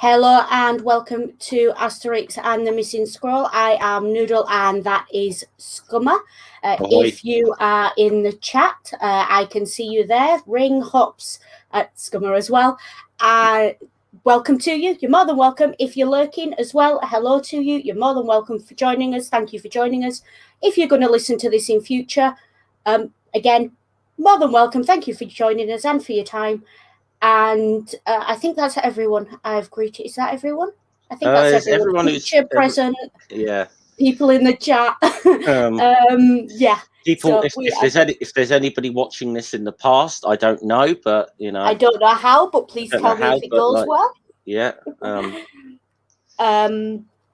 Hello and welcome to Asterix and the Missing Scroll. I am Noodle and that is Scummer. If you are in the chat, I can see you there. Ring hops at Scummer as well. Welcome to you. You're more than welcome. If you're lurking as well, hello to you. You're more than welcome for joining us. Thank you for joining us. If you're going to listen to this in future, again, more than welcome. Thank you for joining us and for your time. And I think that's everyone I've greeted. Is that everyone? I think that's everyone who's present. Yeah. People in the chat. Yeah. People. So if there's anybody watching this in the past, I don't know, but you know. I don't know how, but please tell me if it goes well. Yeah.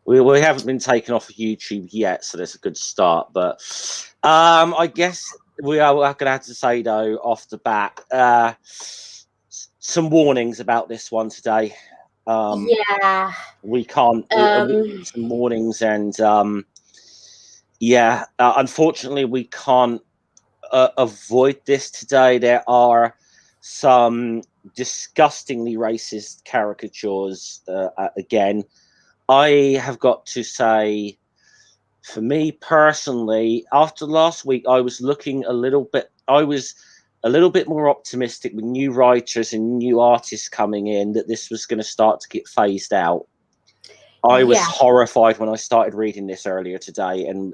We haven't been taken off of YouTube yet, so that's a good start. But I guess we are going to have to say though off the bat. Some warnings about this one today. Yeah, we can't. Some warnings, and unfortunately, we can't avoid this today. There are some disgustingly racist caricatures. Again, I have got to say, for me personally, after last week, I was looking a little bit more optimistic with new writers and new artists coming in that this was going to start to get phased out. I was horrified when I started reading this earlier today, and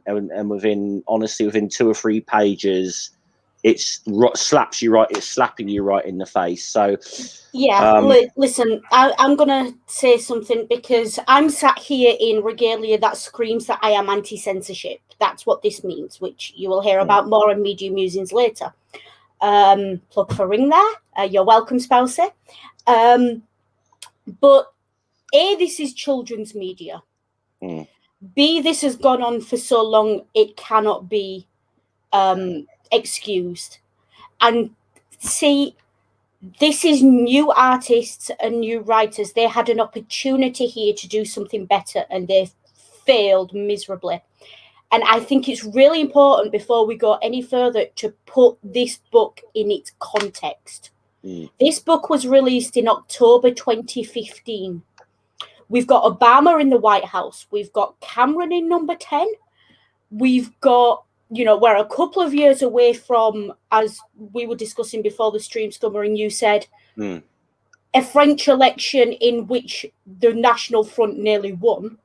within 2 or 3 pages, it's slapping you right in the face. So listen, I'm gonna say something because I'm sat here in regalia that screams that I am anti-censorship. That's what this means, which you will hear about more in Media Musings later. Plug for Ring there. You're welcome, Spousey. But A, this is children's media. B, this has gone on for so long it cannot be excused. And C, this is new artists and new writers. They had an opportunity here to do something better and they failed miserably. And I think it's really important before we go any further to put this book in its context. This book was released in October 2015. We've got Obama in the White House. We've got Cameron in number 10. We've got, we're a couple of years away from, as we were discussing before the stream, Scummer, and you said, a French election in which the National Front nearly won.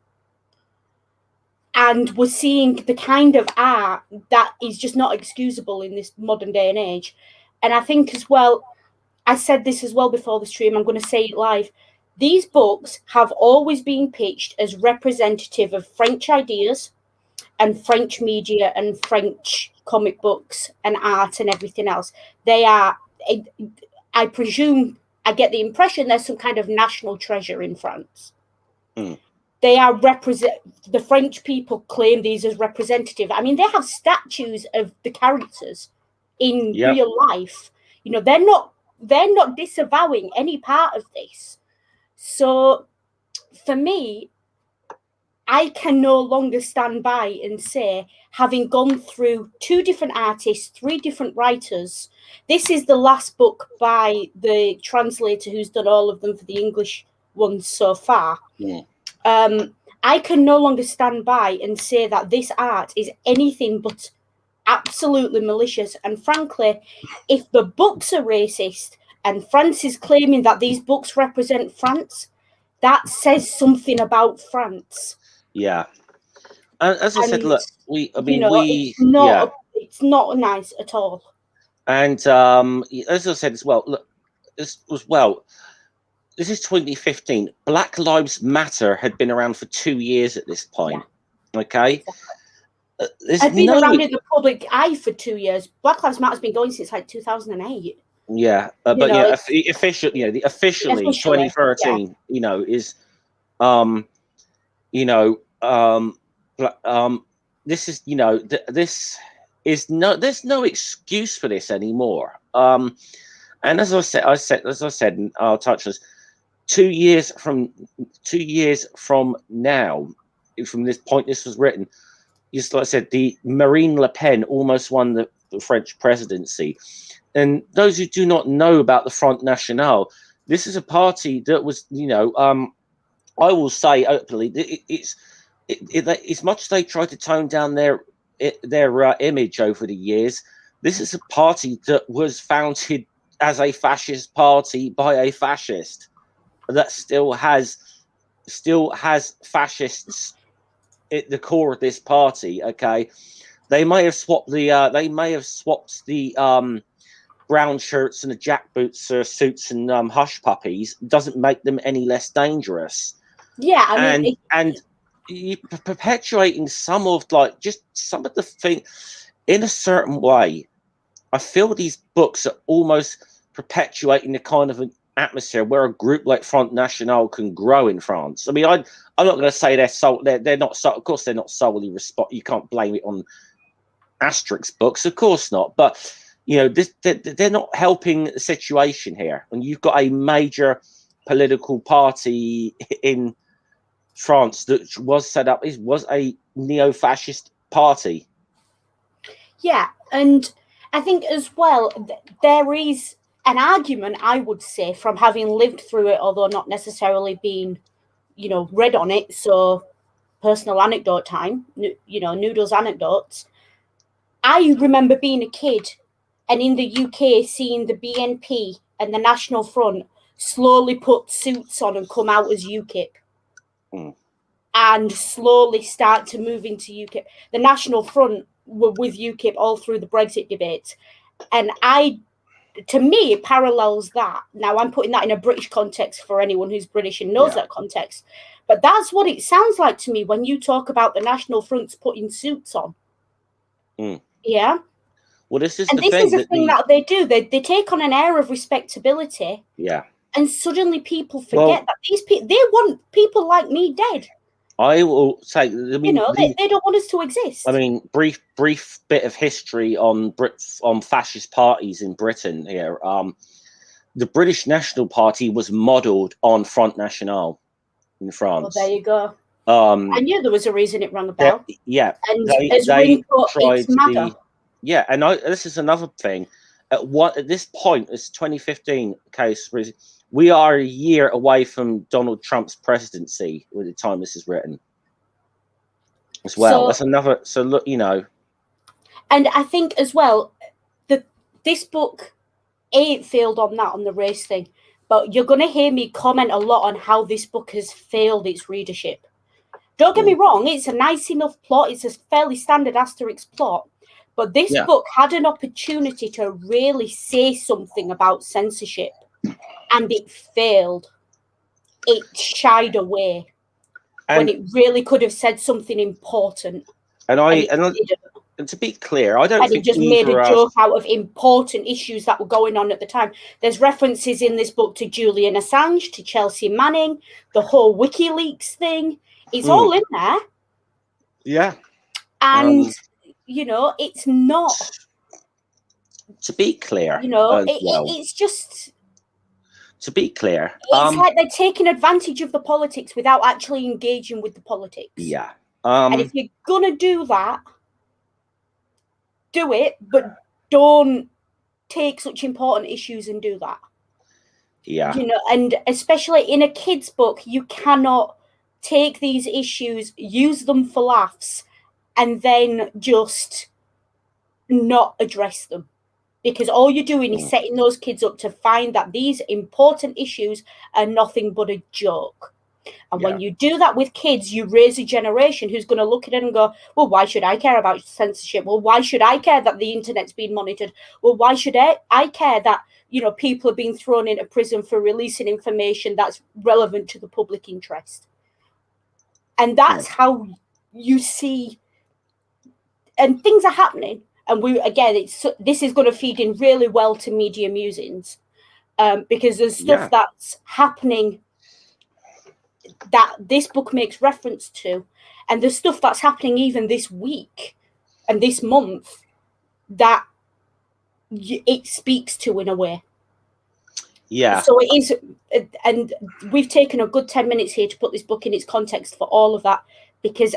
And we're seeing the kind of art that is just not excusable in this modern day and age. And I think as well, I said this as well before the stream, I'm going to say it live. These books have always been pitched as representative of French ideas and French media and French comic books and art and everything else. They are, I presume, I get the impression there's some kind of national treasure in France. They are the French people claim these as representative. I mean, they have statues of the characters in real life. They're not disavowing any part of this. So for me, I can no longer stand by and say, having gone through 2 different artists, 3 different writers, this is the last book by the translator who's done all of them for the English ones so far. I can no longer stand by and say that this art is anything but absolutely malicious. And frankly, if the books are racist and France is claiming that these books represent France, that says something about France. Yeah. As I said, look, it's not nice at all. And as I said as well, look, this is 2015. Black Lives Matter had been around for 2 years at this point. Okay, it's been around in the public eye for 2 years. Black Lives Matter has been going since like 2008. Yeah, but officially 2013. Is this is this is there's no excuse for this anymore. And as I said, and I'll touch this. 2 years from now, from this point this was written, just like I said, the Marine Le Pen almost won the French presidency. And those who do not know about the Front National, this is a party that was, I will say openly, as much as they tried to tone down their image over the years, this is a party that was founded as a fascist party by a fascist that still has fascists at the core of this party. Okay, they may have swapped the brown shirts and the jackboots suits and hush puppies. Doesn't make them any less dangerous. Yeah, I mean, and you perpetuating some of the thing in a certain way. I feel these books are almost perpetuating the kind of an atmosphere where a group like Front National can grow in France. I mean, I'm not going to say they're not so. Of course, they're not solely You can't blame it on Asterix books, of course not. But they're not helping the situation here. And you've got a major political party in France that was set up was a neo-fascist party. Yeah, and I think as well there is an argument, I would say, from having lived through it, although not necessarily being, read on it. So personal anecdote time, Noodle's anecdotes. I remember being a kid and in the UK seeing the BNP and the National Front slowly put suits on and come out as UKIP. And slowly start to move into UKIP. The National Front were with UKIP all through the Brexit debate. And to me, it parallels that. Now, I'm putting that in a British context for anyone who's British and knows that context. But that's what it sounds like to me when you talk about the National Fronts putting suits on. Yeah? Well, this is and the this thing is the thing that they do. They take on an air of respectability. Yeah. And suddenly people forget that these people, they want people like me dead. I will say, I mean, they don't want us to exist. I mean, brief bit of history on fascist parties in Britain here. The British National Party was modelled on Front National in France. Well, there you go. I knew there was a reason it rang a bell. Yeah, and they tried and this is another thing. At this point, it's 2015 case. We are a year away from Donald Trump's presidency by the time this is written as well. That's another. So look, And I think as well that this book ain't failed on the race thing, but you're going to hear me comment a lot on how this book has failed its readership. Don't get me wrong, it's a nice enough plot. It's a fairly standard Asterix plot. But this book had an opportunity to really say something about censorship. And it failed. It shied away when it really could have said something important. And to be clear, I don't think it just made a joke out of important issues that were going on at the time. There's references in this book to Julian Assange, to Chelsea Manning, the whole WikiLeaks thing. It's all in there. Yeah. And, it's not. To be clear. It's just. To be clear. It's like they're taking advantage of the politics without actually engaging with the politics. Yeah. And if you're going to do that, do it, but don't take such important issues and do that. Yeah. And especially in a kid's book, you cannot take these issues, use them for laughs, and then just not address them. Because all you're doing is setting those kids up to find that these important issues are nothing but a joke. And when you do that with kids, you raise a generation who's going to look at it and go, well, why should I care about censorship? Well, why should I care that the internet's being monitored? Well, why should I care that, people are being thrown into prison for releasing information that's relevant to the public interest? And that's how you see, and things are happening. And this is going to feed in really well to Media Musings, because there's stuff that's happening that this book makes reference to, and there's stuff that's happening even this week and this month that it speaks to in a way. Yeah. So it is, and we've taken a good 10 minutes here to put this book in its context for all of that, because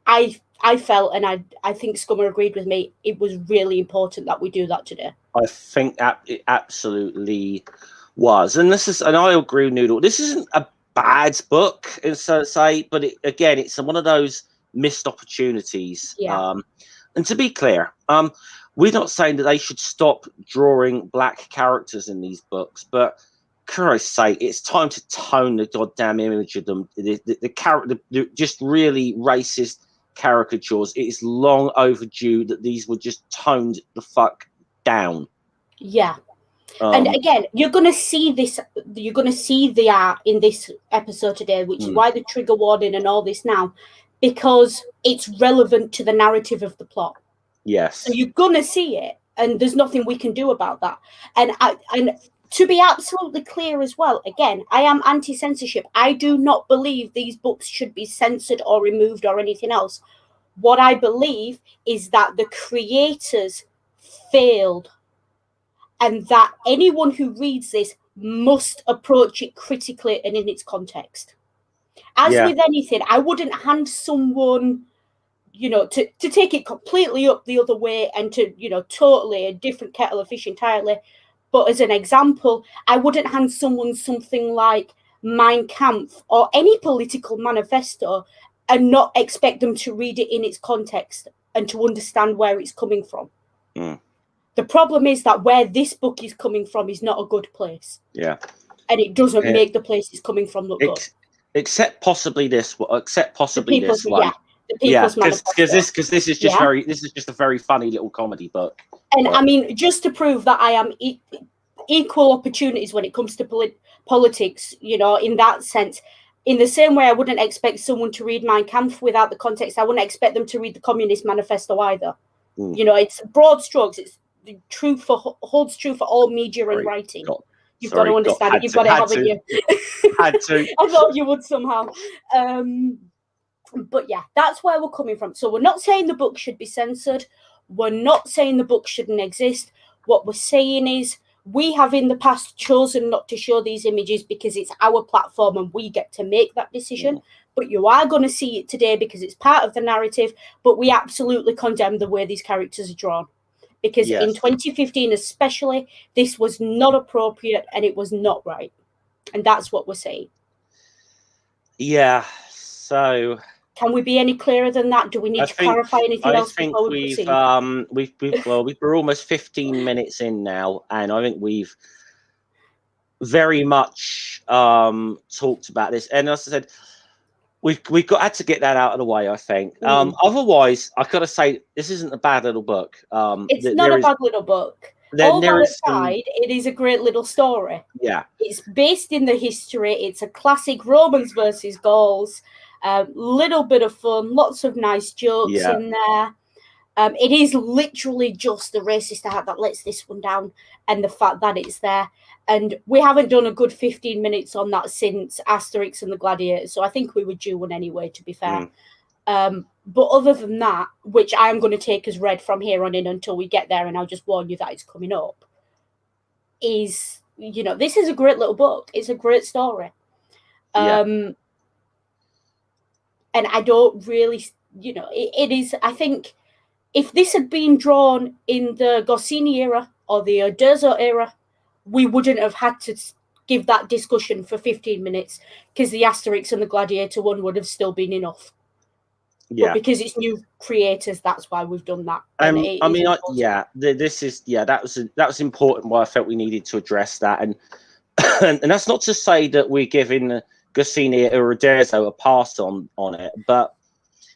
I felt, and I think Scummer agreed with me, it was really important that we do that today. I think it absolutely was. And I agree with Noodle. This isn't a bad book, and so say, but again, it's one of those missed opportunities. Yeah. And to be clear, we're not saying that they should stop drawing black characters in these books, but Christ's sake, it's time to tone the goddamn image of them. The character, just really racist caricatures. It is long overdue that these were just toned the fuck down. Yeah. And again, you're going to see this. You're going to see the art in this episode today, which is why the trigger warning and all this now, because it's relevant to the narrative of the plot. Yes. So you're going to see it, and there's nothing we can do about that. And to be absolutely clear as well, again, I am anti-censorship. I do not believe these books should be censored or removed or anything else. What I believe is that the creators failed, and that anyone who reads this must approach it critically and in its context. As with anything, I wouldn't hand someone, to take it completely up the other way and to, totally a different kettle of fish entirely. But as an example, I wouldn't hand someone something like Mein Kampf or any political manifesto and not expect them to read it in its context and to understand where it's coming from. The problem is that where this book is coming from is not a good place. Yeah. And it doesn't make the place it's coming from look good. Except possibly this one. Yeah. Because this is just a very funny little comedy book. And I mean, just to prove that I am equal opportunities when it comes to politics, in that sense, in the same way I wouldn't expect someone to read Mein Kampf without the context, I wouldn't expect them to read the Communist Manifesto either. It's broad strokes. It's holds true for all media and writing. You've got to understand it. You've got to, haven't you? Had to. I thought you would somehow. But yeah, that's where we're coming from. So we're not saying the book should be censored. We're not saying the book shouldn't exist. What we're saying is we have in the past chosen not to show these images because it's our platform and we get to make that decision. But you are going to see it today because it's part of the narrative. But we absolutely condemn the way these characters are drawn. Because in 2015 especially, this was not appropriate and it was not right. And that's what we're saying. Yeah, so... Can we be any clearer than that? Do we need to clarify anything else before we proceed? We're almost 15 minutes in now, and I think we've very much talked about this. And as I said, we've had to get that out of the way, I think. Otherwise, I've got to say, this isn't a bad little book. It's not a bad little book. All that aside, it is a great little story. Yeah. It's based in the history. It's a classic Romans versus Gauls. Little bit of fun, lots of nice jokes in there. It is literally just the racist heart that lets this one down, and the fact that it's there. And we haven't done a good 15 minutes on that since Asterix and the Gladiators, so I think we were due one anyway, to be fair. But other than that, which I'm going to take as read from here on in until we get there, and I'll just warn you that it's coming up, is, this is a great little book. It's a great story. And I don't really, it is, I think, if this had been drawn in the Goscinny era or the Uderzo era, we wouldn't have had to give that discussion for 15 minutes because the Asterix and the Gladiator one would have still been enough. Yeah. But because it's new creators, that's why we've done that. That was important. Why I felt we needed to address that, and and that's not to say that we're giving Goscinny or Uderzo a pass on it, but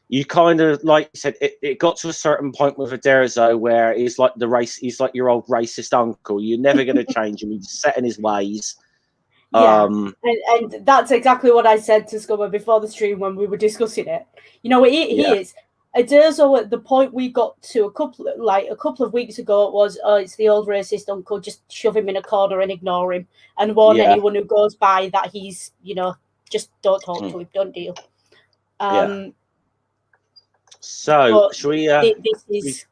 you kind of, like you said, it got to a certain point with Uderzo where he's like he's like your old racist uncle. You're never going to change him. He's set in his ways. And that's exactly what I said to Scummer before the stream when we were discussing it. He is. Uderzo, at the point we got to a couple of weeks ago, it was, it's the old racist uncle, just shove him in a corner and ignore him and warn anyone who goes by that he's, just don't talk to him, don't deal. So, should we... this is,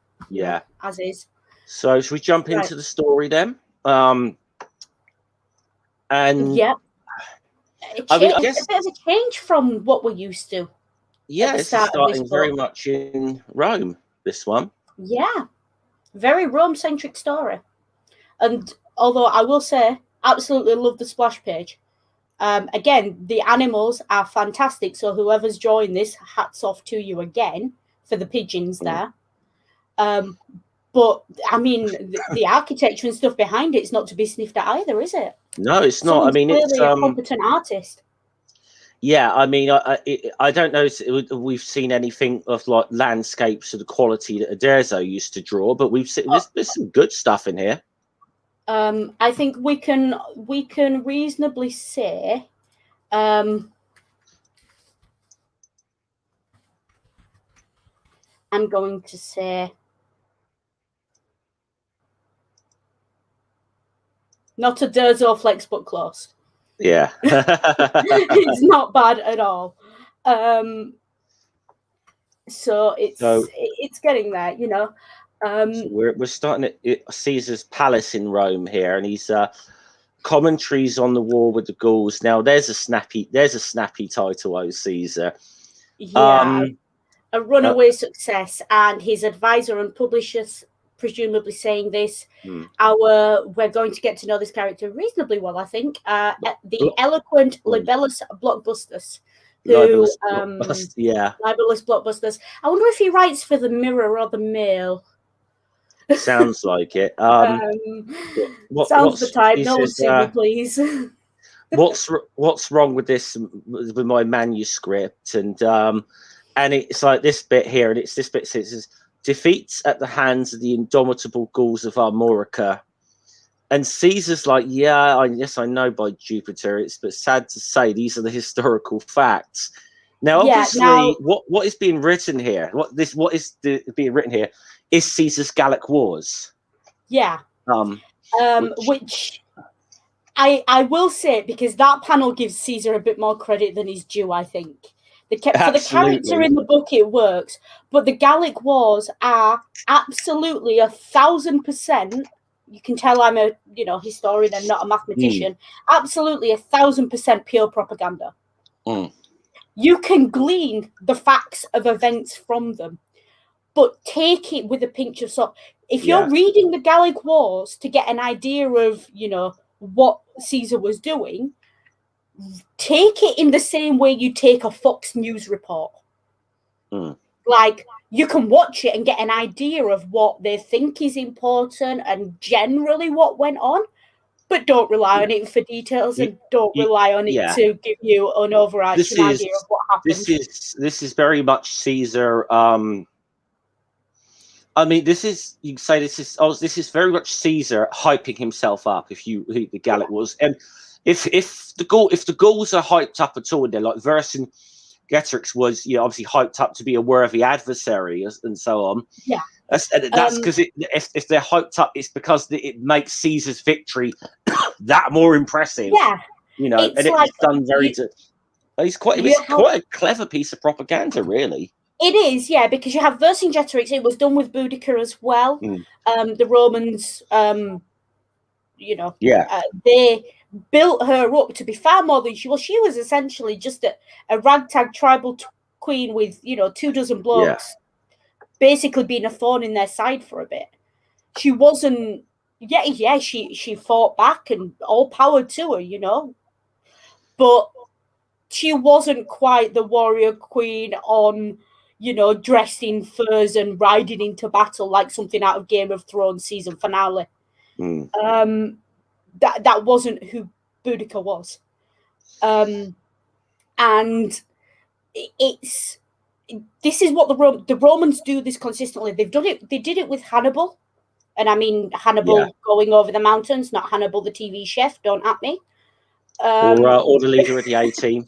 as is. So, should we jump into the story then? I guess a bit of a change from what we're used to. Yeah, it's starting very much in Rome, this one. Yeah, very Rome-centric story. And although I will say, absolutely love the splash page. Again, the animals are fantastic. So whoever's drawing this, hats off to you again for the pigeons there. But I mean, the architecture and stuff behind it's not to be sniffed at either, is it? No, it's not. I mean, clearly it's a competent artist. Yeah, I mean, I don't know if we've seen anything of like landscapes of the quality that Uderzo used to draw, but we've seen there's some good stuff in here. I think we can reasonably say. I'm going to say not a Uderzo flex, but close. Yeah. It's not bad at all. So it's getting there, you know. So we're starting at Caesar's palace in Rome here, and he's commentaries on the war with the Gauls. Now there's a snappy title, oh Caesar. Yeah, a runaway success, and his advisor and publishers presumably saying this. We're going to get to know this character reasonably well, I think. The eloquent libellus blockbusters. Libellus blockbusters. I wonder if he writes for the Mirror or the Mail. Sounds like it. Sounds the type. No one sue me, please. What's wrong with this with my manuscript? And it's like this bit here, and it's this bit says defeats at the hands of the indomitable Gauls of Armorica. And Caesar's like, yes, I know, by Jupiter. But sad to say, these are the historical facts. Now, obviously, what is being written here? What is being written here is Caesar's Gallic Wars. Yeah. Which I will say, because that panel gives Caesar a bit more credit than he's due, I think. For the character in the book, it works. But the Gallic Wars are absolutely 1,000%. You can tell I'm a historian and not a mathematician. Absolutely 1,000% pure propaganda. You can glean the facts of events from them, but take it with a pinch of salt. If you're reading the Gallic Wars to get an idea of what Caesar was doing, take it in the same way you take a Fox News report. Like, you can watch it and get an idea of what they think is important and generally what went on, but don't rely on it for details and don't rely on it to give you an overarching idea of what happened. This is very much Caesar. I mean, this is very much Caesar hyping himself up. If the Gallic Wars, and if the Gauls are hyped up at all, and they're like Vercingetorix was, obviously hyped up to be a worthy adversary and so on. Yeah, that's because if they're hyped up, it's because it makes Caesar's victory that more impressive. Yeah, it's done very. It's quite a clever piece of propaganda, really. It is, yeah, because you have Vercingetorix. It was done with Boudicca as well. The Romans, they built her up to be far more than she was. She was essentially just a ragtag tribal queen with 24 blokes, basically being a thorn in their side for a bit. She wasn't. She fought back and all power to her, but she wasn't quite the warrior queen on. Dressed in furs and riding into battle like something out of Game of Thrones season finale. That wasn't who Boudicca was. And this is what the Romans do this consistently. They've done it. They did it with Hannibal. And I mean Hannibal going over the mountains, not Hannibal the TV chef, don't at me. Or the leader of the A-team.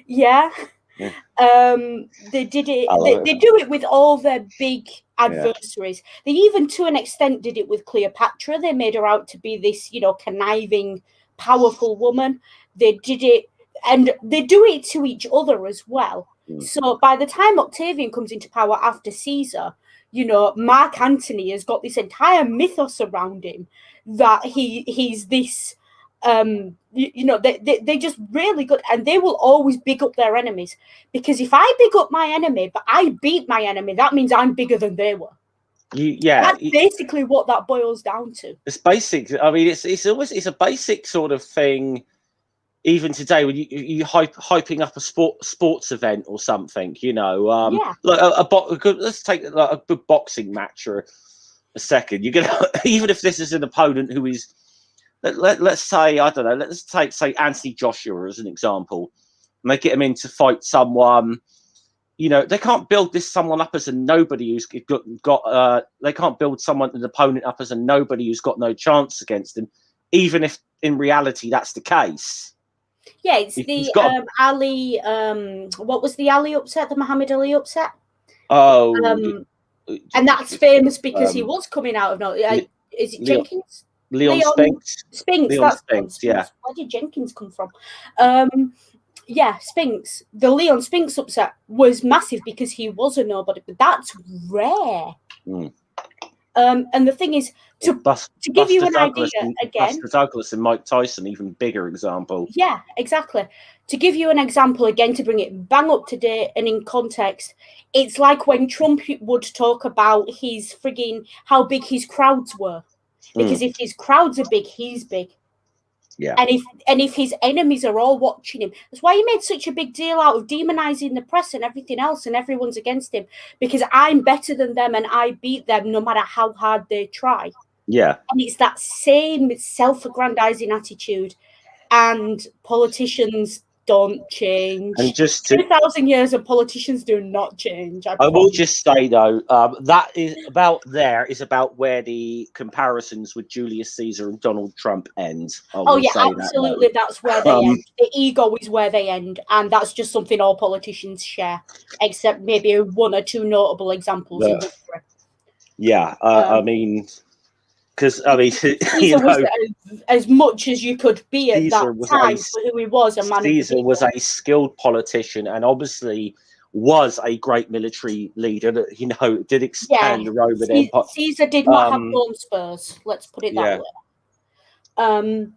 Yeah. They did it. They do it with all their big adversaries. They even, to an extent, did it with Cleopatra. They made her out to be this, conniving, powerful woman. They did it, and they do it to each other as well. So by the time Octavian comes into power after Caesar, Mark Antony has got this entire mythos around him that he's this. They're just really good, and they will always big up their enemies, because if I big up my enemy but I beat my enemy, that means I'm bigger than they were. That's basically what that boils down to. It's basic. I mean, it's a basic sort of thing even today, when you hyping up a sports event or something, you know, like let's take like a good boxing match or a second. You're gonna even if this is an opponent who is, let's say, I don't know, let's take say Anthony Joshua as an example, and they get him in to fight someone. You know, they can't build someone up as a nobody who's got they can't build an opponent up as a nobody who's got no chance against him, even if in reality that's the case. Yeah, it's Ali. What was the Ali upset? The Muhammad Ali upset. Oh, and that's famous because he was coming out of no. Is it Jenkins? Leon Spinks. Spinks. Leon Spinks. Yeah. Where did Jenkins come from? Yeah, Spinks. The Leon Spinks upset was massive because he was a nobody, but that's rare. And the thing is, to give you an idea again, Buster Douglas and Mike Tyson, even bigger example. Yeah, exactly. To give you an example again, to bring it bang up to date and in context, it's like when Trump would talk about how big his crowds were, because if his crowds are big, he's big. Yeah. And if his enemies are all watching him, that's why he made such a big deal out of demonizing the press and everything else, and everyone's against him, because I'm better than them and I beat them no matter how hard they try. Yeah. And it's that same self-aggrandizing attitude, and politicians don't change. And just 2,000 years of politicians do not change. I will just say though, that is about where the comparisons with Julius Caesar and Donald Trump end. Oh yeah, absolutely. That's where they end. The ego is where they end, and that's just something all politicians share, except maybe one or two notable examples in history. Yeah, I mean. Because I mean, Caesar was as much as you could be at that time for who he was. Caesar was a skilled politician, and obviously was a great military leader that did expand the Roman Empire. Caesar did not have bone spurs. Let's put it that way.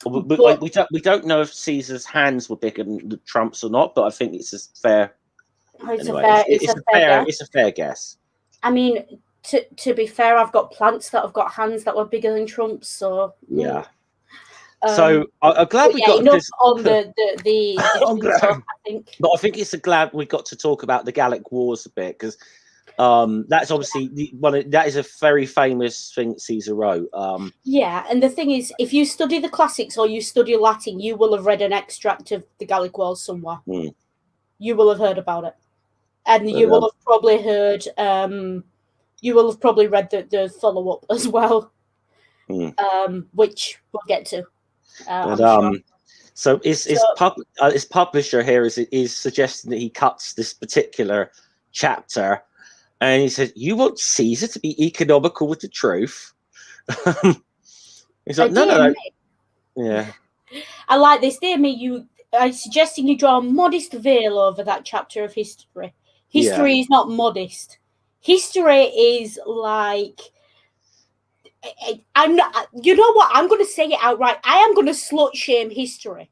But we don't know if Caesar's hands were bigger than Trump's or not. But I think it's a fair. It's a fair guess. I mean. To be fair, I've got plants that have got hands that were bigger than Trump's, so yeah. So I'm glad we got this on the I think. But I think it's glad we got to talk about the Gallic Wars a bit, because that's obviously that is a very famous thing that Caesar wrote. Yeah, and the thing is, if you study the classics or you study Latin, you will have read an extract of the Gallic Wars somewhere. You will have heard about it, and you will have probably heard. You will have probably read the follow-up as well, which we'll get to. So his publisher here is suggesting that he cuts this particular chapter, and he said, "You want Caesar to be economical with the truth?" He's like, "No. Yeah, I like this. Dear me, you are suggesting you draw a modest veil over that chapter of history. History is not modest. History is like, I'm not, you know what? I'm going to say it outright. I am going to slut shame history.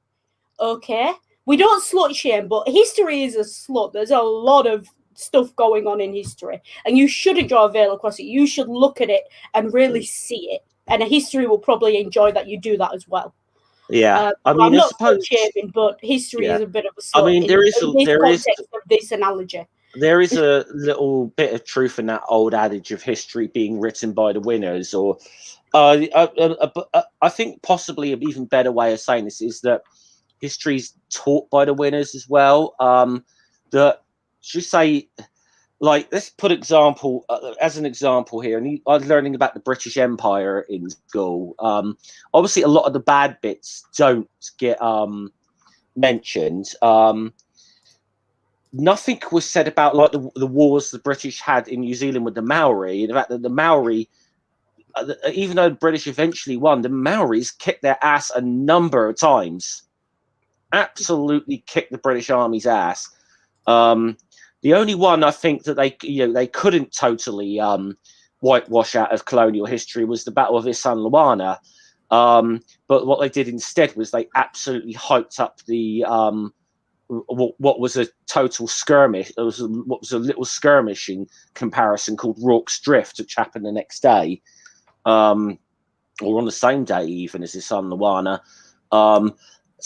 Okay? We don't slut shame, but history is a slut. There's a lot of stuff going on in history, and you shouldn't draw a veil across it. You should look at it and really see it. And a history will probably enjoy that you do that as well. Yeah, I mean, I'm not slut shaming, but history is a bit of a slut. I mean, there is this analogy. There is a little bit of truth in that old adage of history being written by the winners, or I think possibly an even better way of saying this is that history is taught by the winners as well. That should say, like, let's put as an example here, and I was learning about the British Empire in school. Obviously, a lot of the bad bits don't get mentioned. Nothing was said about like the wars the British had in New Zealand with the Maori. In fact, that the Maori, even though the British eventually won, the Maoris kicked their ass a number of times. Absolutely kicked the British Army's ass. The only one I think that they couldn't totally whitewash out of colonial history was the Battle of San Luana. But what they did instead was they absolutely hyped up the what was a total skirmish. It was what was a little skirmish in comparison called Rorke's Drift, which happened the next day, or on the same day even as the San Luana.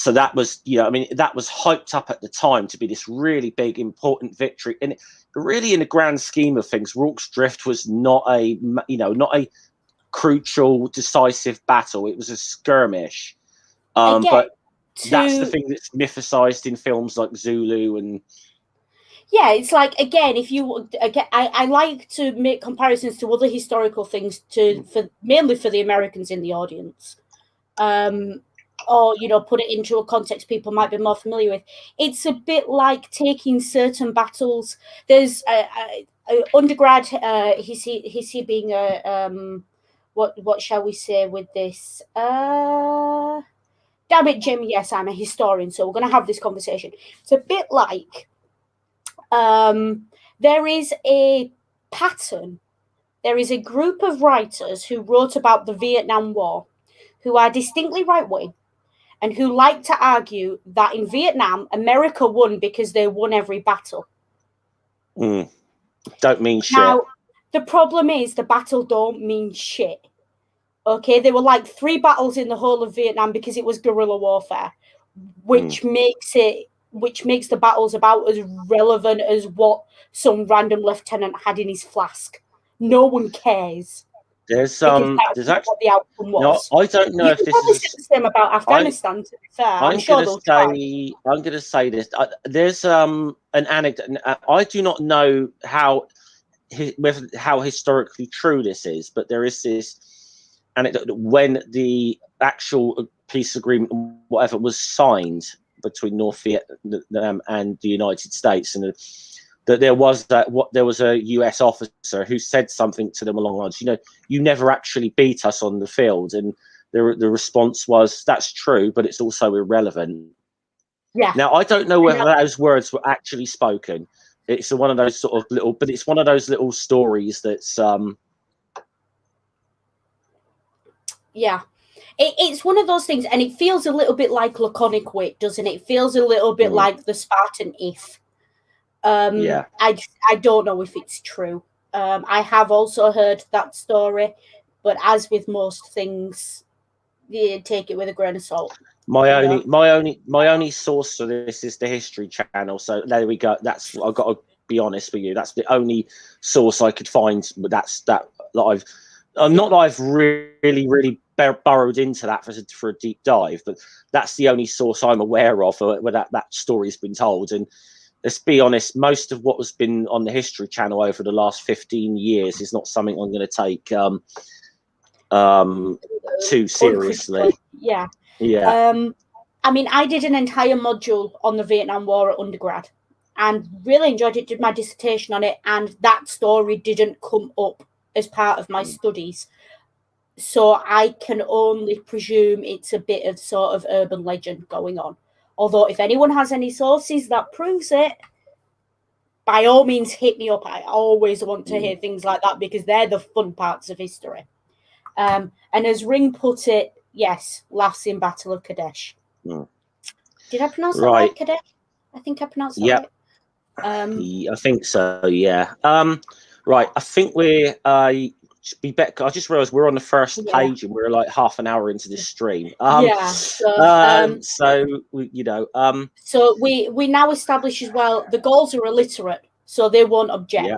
So that was, you know, I mean, that was hyped up at the time to be this really big, important victory. And really, in the grand scheme of things, Rorke's Drift was not a, you know, not a crucial, decisive battle. It was a skirmish. But that's the thing that's mythicized in films like Zulu and. Yeah, it's like, again, if you again, I like to make comparisons to other historical things mainly for the Americans in the audience, or, you know, put it into a context people might be more familiar with. It's a bit like taking certain battles. There's undergrad. He's he being a what shall we say with this? Damn it, Jim. Yes, I'm a historian, so we're going to have this conversation. It's a bit like. There is a pattern. There is a group of writers who wrote about the Vietnam War who are distinctly right-wing and who like to argue that in Vietnam, America won because they won every battle. Don't mean shit. Now, the problem is the battle don't mean shit. Okay, there were like 3 battles in the whole of Vietnam because it was guerrilla warfare, which makes the battles about as relevant as what some random lieutenant had in his flask. No one cares. There's actually what the outcome was. No, I don't know if this is the same about Afghanistan. To be fair, I'm going to say this. There's an anecdote. I do not know how historically true this is, but there is this anecdote that when the actual peace agreement, whatever, was signed between North Vietnam and the United States, and that there was a US officer who said something to them along the lines, you know, you never actually beat us on the field, and the response was, that's true, but it's also irrelevant. Yeah. Now I don't know whether those words were actually spoken. It's one of those sort of it's one of those little stories that's yeah. It's one of those things, and it feels a little bit like laconic wit, doesn't it? It feels a little bit like the Spartan if. Yeah. I don't know if it's true. I have also heard that story, but as with most things, you take it with a grain of salt. My only source for this is the History Channel. So there we go. That's, I've got to be honest with you. That's the only source I could find. But that I've not that I've really burrowed into that for a deep dive, but that's the only source I'm aware of where that story's been told. And let's be honest, most of what has been on the History Channel over the last 15 years is not something I'm going to take too seriously. Yeah. I mean, I did an entire module on the Vietnam War at undergrad and really enjoyed it, did my dissertation on it, and that story didn't come up as part of my studies. So I can only presume it's a bit of sort of urban legend going on. Although if anyone has any sources that proves it, by all means hit me up. I always want to hear things like that because they're the fun parts of history. And as Ring put it, yes, laughs in Battle of Kadesh. Did I pronounce that right, Kadesh? I think I pronounced that right. I think so, yeah. Right, I think we're... be better. I just realised we're on the first page and we're like half an hour into this stream. So we now establish as well the Gauls are illiterate, so they won't object. Yeah.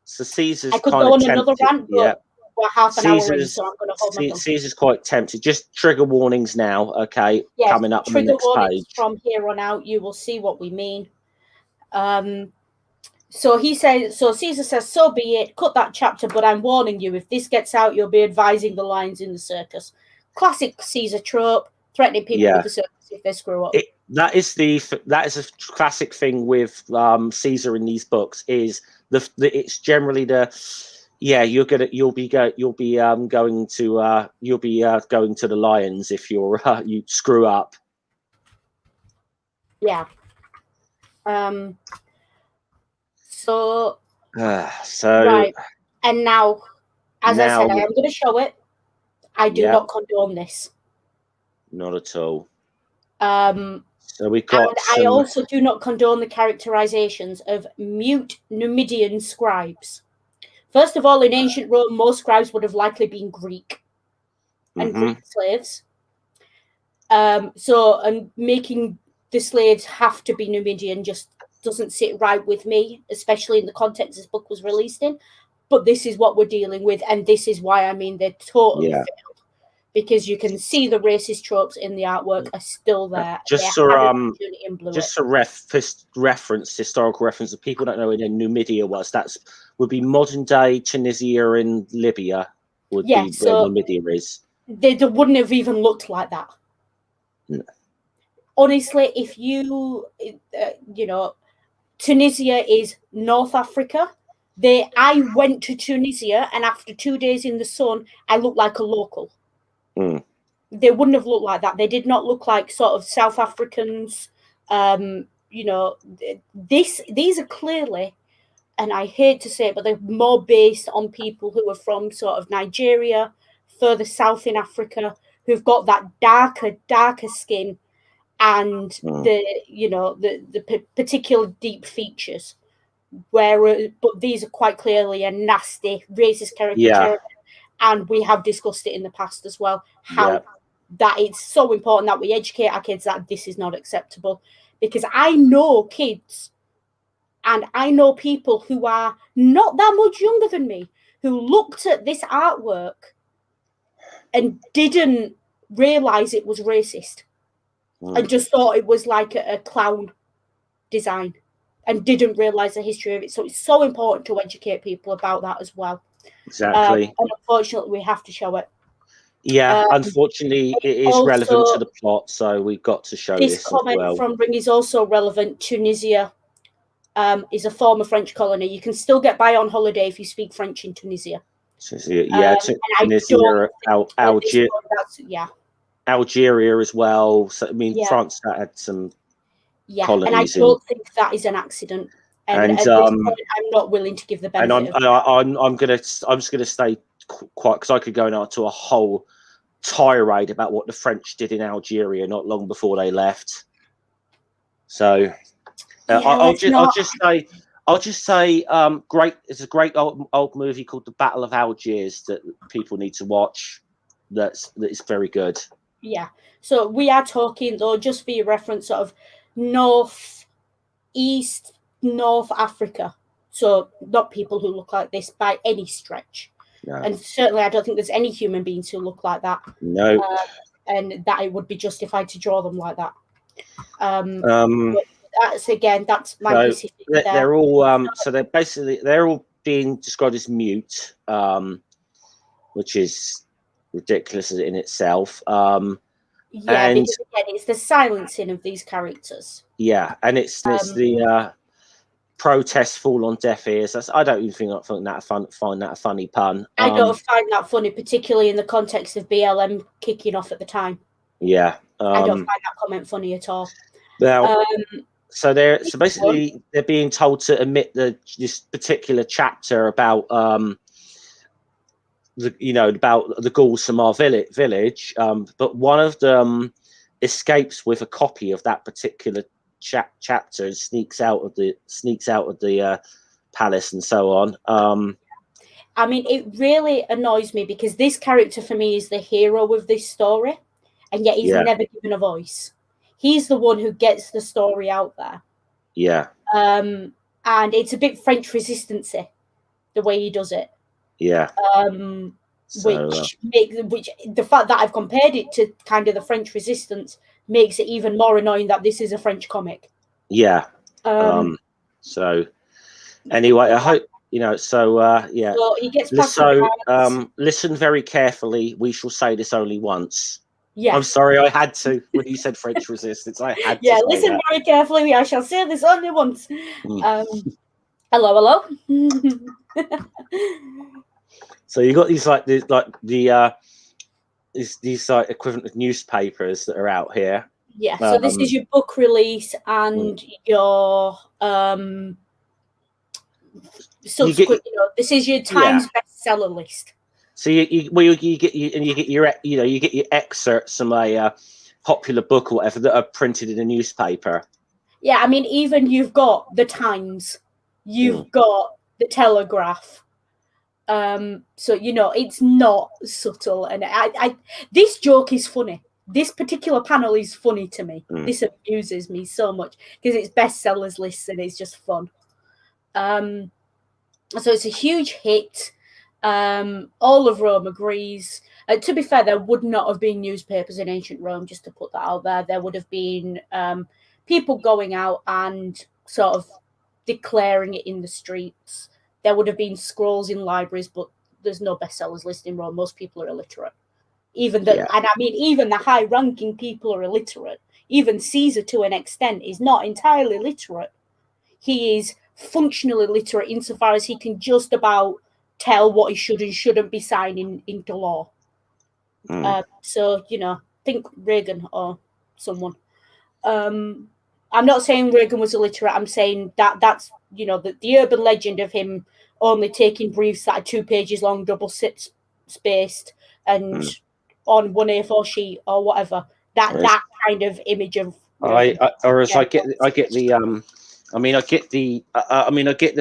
So Caesar's I could kind go of on another rant, but we're half an hour in, so I'm going to hold my tongue. Caesar's quite tempted. Just trigger warnings now, okay? Yes, coming up on the next page. From here on out, you will see what we mean. So Caesar says, so be it, cut that chapter, but I'm warning you, if this gets out, you'll be advising the lions in the circus. Classic Caesar trope, threatening people with the circus if they screw up. That is a classic thing with Caesar in these books, is it's generally you'll be going to the lions if you screw up. Yeah. So right, and now, as I said, I am going to show it. I do not condone this. Not at all. So we got. I also do not condone the characterizations of mute Numidian scribes. First of all, in ancient Rome, most scribes would have likely been Greek and Greek slaves. And making the slaves have to be Numidian just doesn't sit right with me, especially in the context this book was released in. But this is what we're dealing with, and this is why I mean they're totally failed. Because you can see the racist tropes in the artwork are still there. Just for reference, historical reference, if people don't know where Numidia was, would be modern day Tunisia and Libya. Would be where Numidia is. They wouldn't have even looked like that. No. Honestly, if Tunisia is North Africa. I went to Tunisia, and after 2 days in the sun, I looked like a local. They wouldn't have looked like that. They did not look like sort of South Africans. These are clearly, and I hate to say it, but they're more based on people who are from sort of Nigeria, further south in Africa, who've got that darker skin and the particular deep features. But these are quite clearly a nasty racist caricature, and we have discussed it in the past as well. How that it's so important that we educate our kids that this is not acceptable, because I know kids, and I know people who are not that much younger than me who looked at this artwork and didn't realize it was racist, and just thought it was like a clown design, and didn't realize the history of it. So it's so important to educate people about that as well. Exactly. And unfortunately, we have to show it. Yeah, unfortunately, it is also relevant to the plot, so we've got to show this as well. This comment from Ring is also relevant. Tunisia is a former French colony. You can still get by on holiday if you speak French in Tunisia. Tunisia, Algeria as well. So, I mean, France had some colonies. And I don't think that is an accident. And at this point, I'm not willing to give the benefit. I'm just gonna stay quiet, because I could go into a whole tirade about what the French did in Algeria not long before they left. So I'll just say, great. It's a great old movie called The Battle of Algiers that people need to watch. That is very good. Yeah. So we are talking, though, just for your reference, sort of North Africa. So not people who look like this by any stretch. No. And certainly I don't think there's any human beings who look like that. No. And that it would be justified to draw them like that. That's my so they're all so they're all being described as mute, which is ridiculous in itself. Because again, it's the silencing of these characters. Yeah, and it's the protests fall on deaf ears. I don't even find that a funny pun. I don't find that funny, particularly in the context of BLM kicking off at the time. Yeah, I don't find that comment funny at all. Now, so basically they're being told to omit this particular chapter about about the ghouls from our village, but one of them escapes with a copy of that particular chapter and sneaks out of the palace and so on. I mean, it really annoys me, because this character for me is the hero of this story, and yet he's never given a voice. He's the one who gets the story out there. Yeah. And it's a bit French resistance-y, the way he does it. Yeah. Which the fact that I've compared it to kind of the French resistance makes it even more annoying that this is a French comic. Yeah. So anyway, I hope So he gets past listen very carefully. We shall say this only once. Yeah. I'm sorry, I had to. When you said French resistance, I had to. Yeah, listen very carefully. I shall say this only once. Hello. So you got these these equivalent of newspapers that are out here. Yeah. So this is your book release and your subsequent. This is your Times bestseller list. So you get your excerpts from a popular book or whatever that are printed in a newspaper. Yeah, I mean, even you've got the Times, you've got the Telegraph. So it's not subtle, and I this joke is funny. this particular panel is funny to me. This amuses me so much because it's bestsellers lists and it's just fun. So it's a huge hit. All of Rome agrees. To be fair, there would not have been newspapers in ancient Rome, just to put that out there. There would have been people going out and sort of declaring it in the streets. There would have been scrolls in libraries, but there's no bestsellers list in Rome. Most people are illiterate. Even the high-ranking people are illiterate. Even Caesar, to an extent, is not entirely literate. He is functionally literate insofar as he can just about tell what he should and shouldn't be signing into law. So, think Reagan or someone. I'm not saying Reagan was illiterate. I'm saying that's, the urban legend of him only taking briefs that are 2 pages long, double spaced, and on one A4 sheet or whatever. That kind of image of. I get the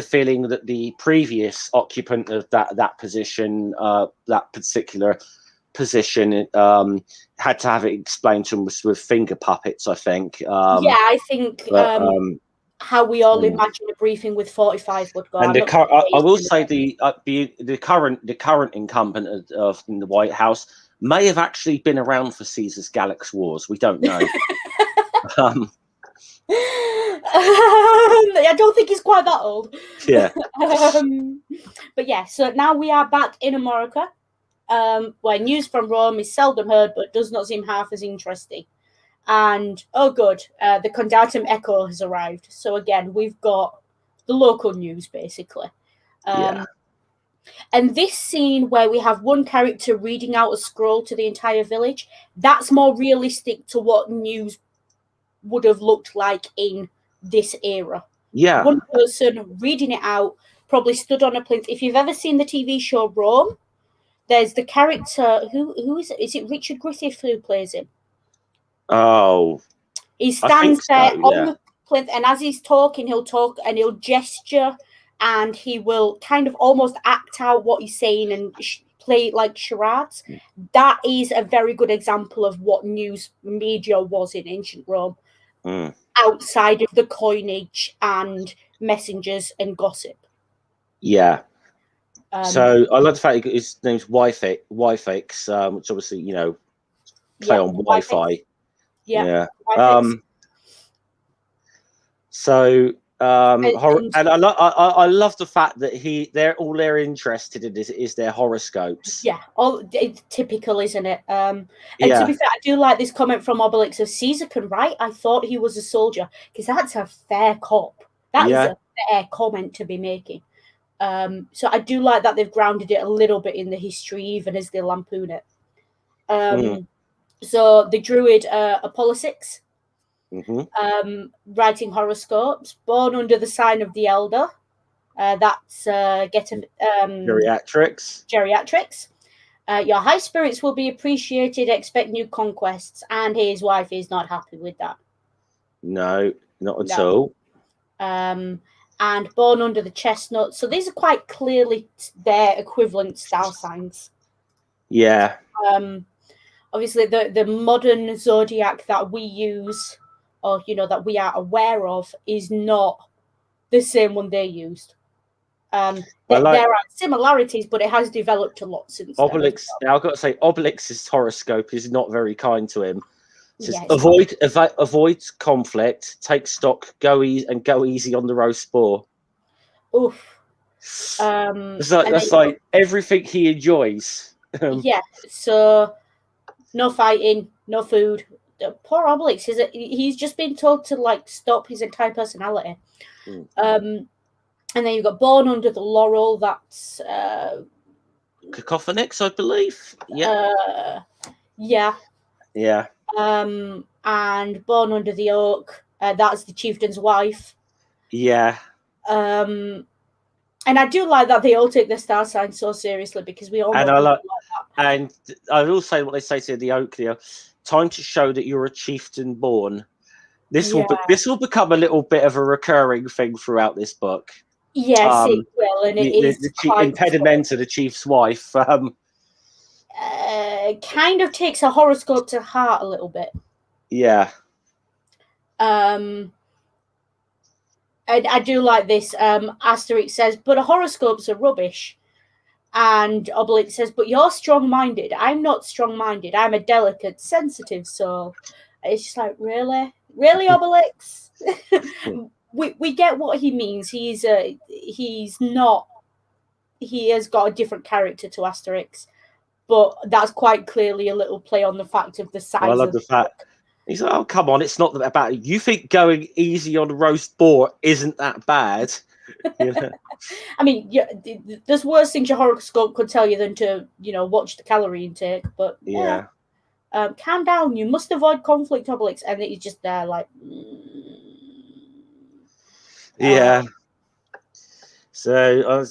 feeling that the previous occupant of that position, that particular position, had to have it explained to him with finger puppets. I think. I think how we all imagine a briefing with 45 would go. And I will say the current incumbent of in the White House may have actually been around for Caesar's Gallic Wars. We don't know. I don't think he's quite that old. Yeah. But yeah, so now we are back in America, where news from Rome is seldom heard, but does not seem half as interesting. And oh good, the Condatum Echo has arrived. So again, we've got the local news basically. And this scene where we have one character reading out a scroll to the entire village, that's more realistic to what news would have looked like in this era. Yeah. One person reading it out, probably stood on a plinth. If you've ever seen the TV show Rome, there's the character who is it? Is it Richard Griffith who plays him? Oh. He stands there on the plinth, and as he's talking, he'll talk and he'll gesture, and he will kind of almost act out what he's saying and play it like charades. That is a very good example of what news media was in ancient Rome. Outside of the coinage and messengers and gossip. Yeah. So I love the fact his name's Wi-Fix, which obviously, play on Wi-Fi. Yeah. And I love the fact that they're interested in is their horoscopes. Yeah, it's typical, isn't it? And to be fair, I do like this comment from Obelix of Caesar can write. I thought he was a soldier, because that's a fair cop. That is a fair comment to be making. So I do like that they've grounded it a little bit in the history, even as they lampoon it. So the druid Apollosix. Writing horoscopes, born under the sign of the elder. That's geriatrics. Your high spirits will be appreciated. Expect new conquests, and his wife is not happy with that. No, not at all. And born under the chestnut. So these are quite clearly their equivalent star signs. Yeah. Obviously, the modern zodiac that we use, or that we are aware of, is not the same one they used. There are similarities, but it has developed a lot since. Obelix. Now I've got to say, Obelix's horoscope is not very kind to him. It says, avoid conflict, take stock, go easy on the roast spore. Oof. That's like everything he enjoys. So no fighting, no food. Poor Obelix, he's just been told to stop his entire personality. And then you've got born under the laurel. That's Cacophonix, I believe. Yeah. And born under the oak. That's the chieftain's wife. Yeah. And I do like that they all take their star sign so seriously, because we all know like that. And I will say what they say to the oak there. Time to show that you're a chieftain born. This will become a little bit of a recurring thing throughout this book. Yes, it will, and it is the impedimenta, the chief's wife. kind of takes a horoscope to heart a little bit. Yeah. And I do like this. Asterix says, but horoscopes are rubbish. And Obelix says, but you're strong-minded. I'm not strong-minded. I'm a delicate, sensitive soul. It's just like, really? Really, Obelix? we get what he means. He has got a different character to Asterix. But that's quite clearly a little play on the fact of the size I love of the fact. He's like, oh, come on, it's not about it. You think going easy on roast boar isn't that bad? You know? I mean, yeah, there's worse things your horoscope could tell you than to, watch the calorie intake. But yeah. Calm down. You must avoid conflict, Obelix. And he's just there like... Yeah. So,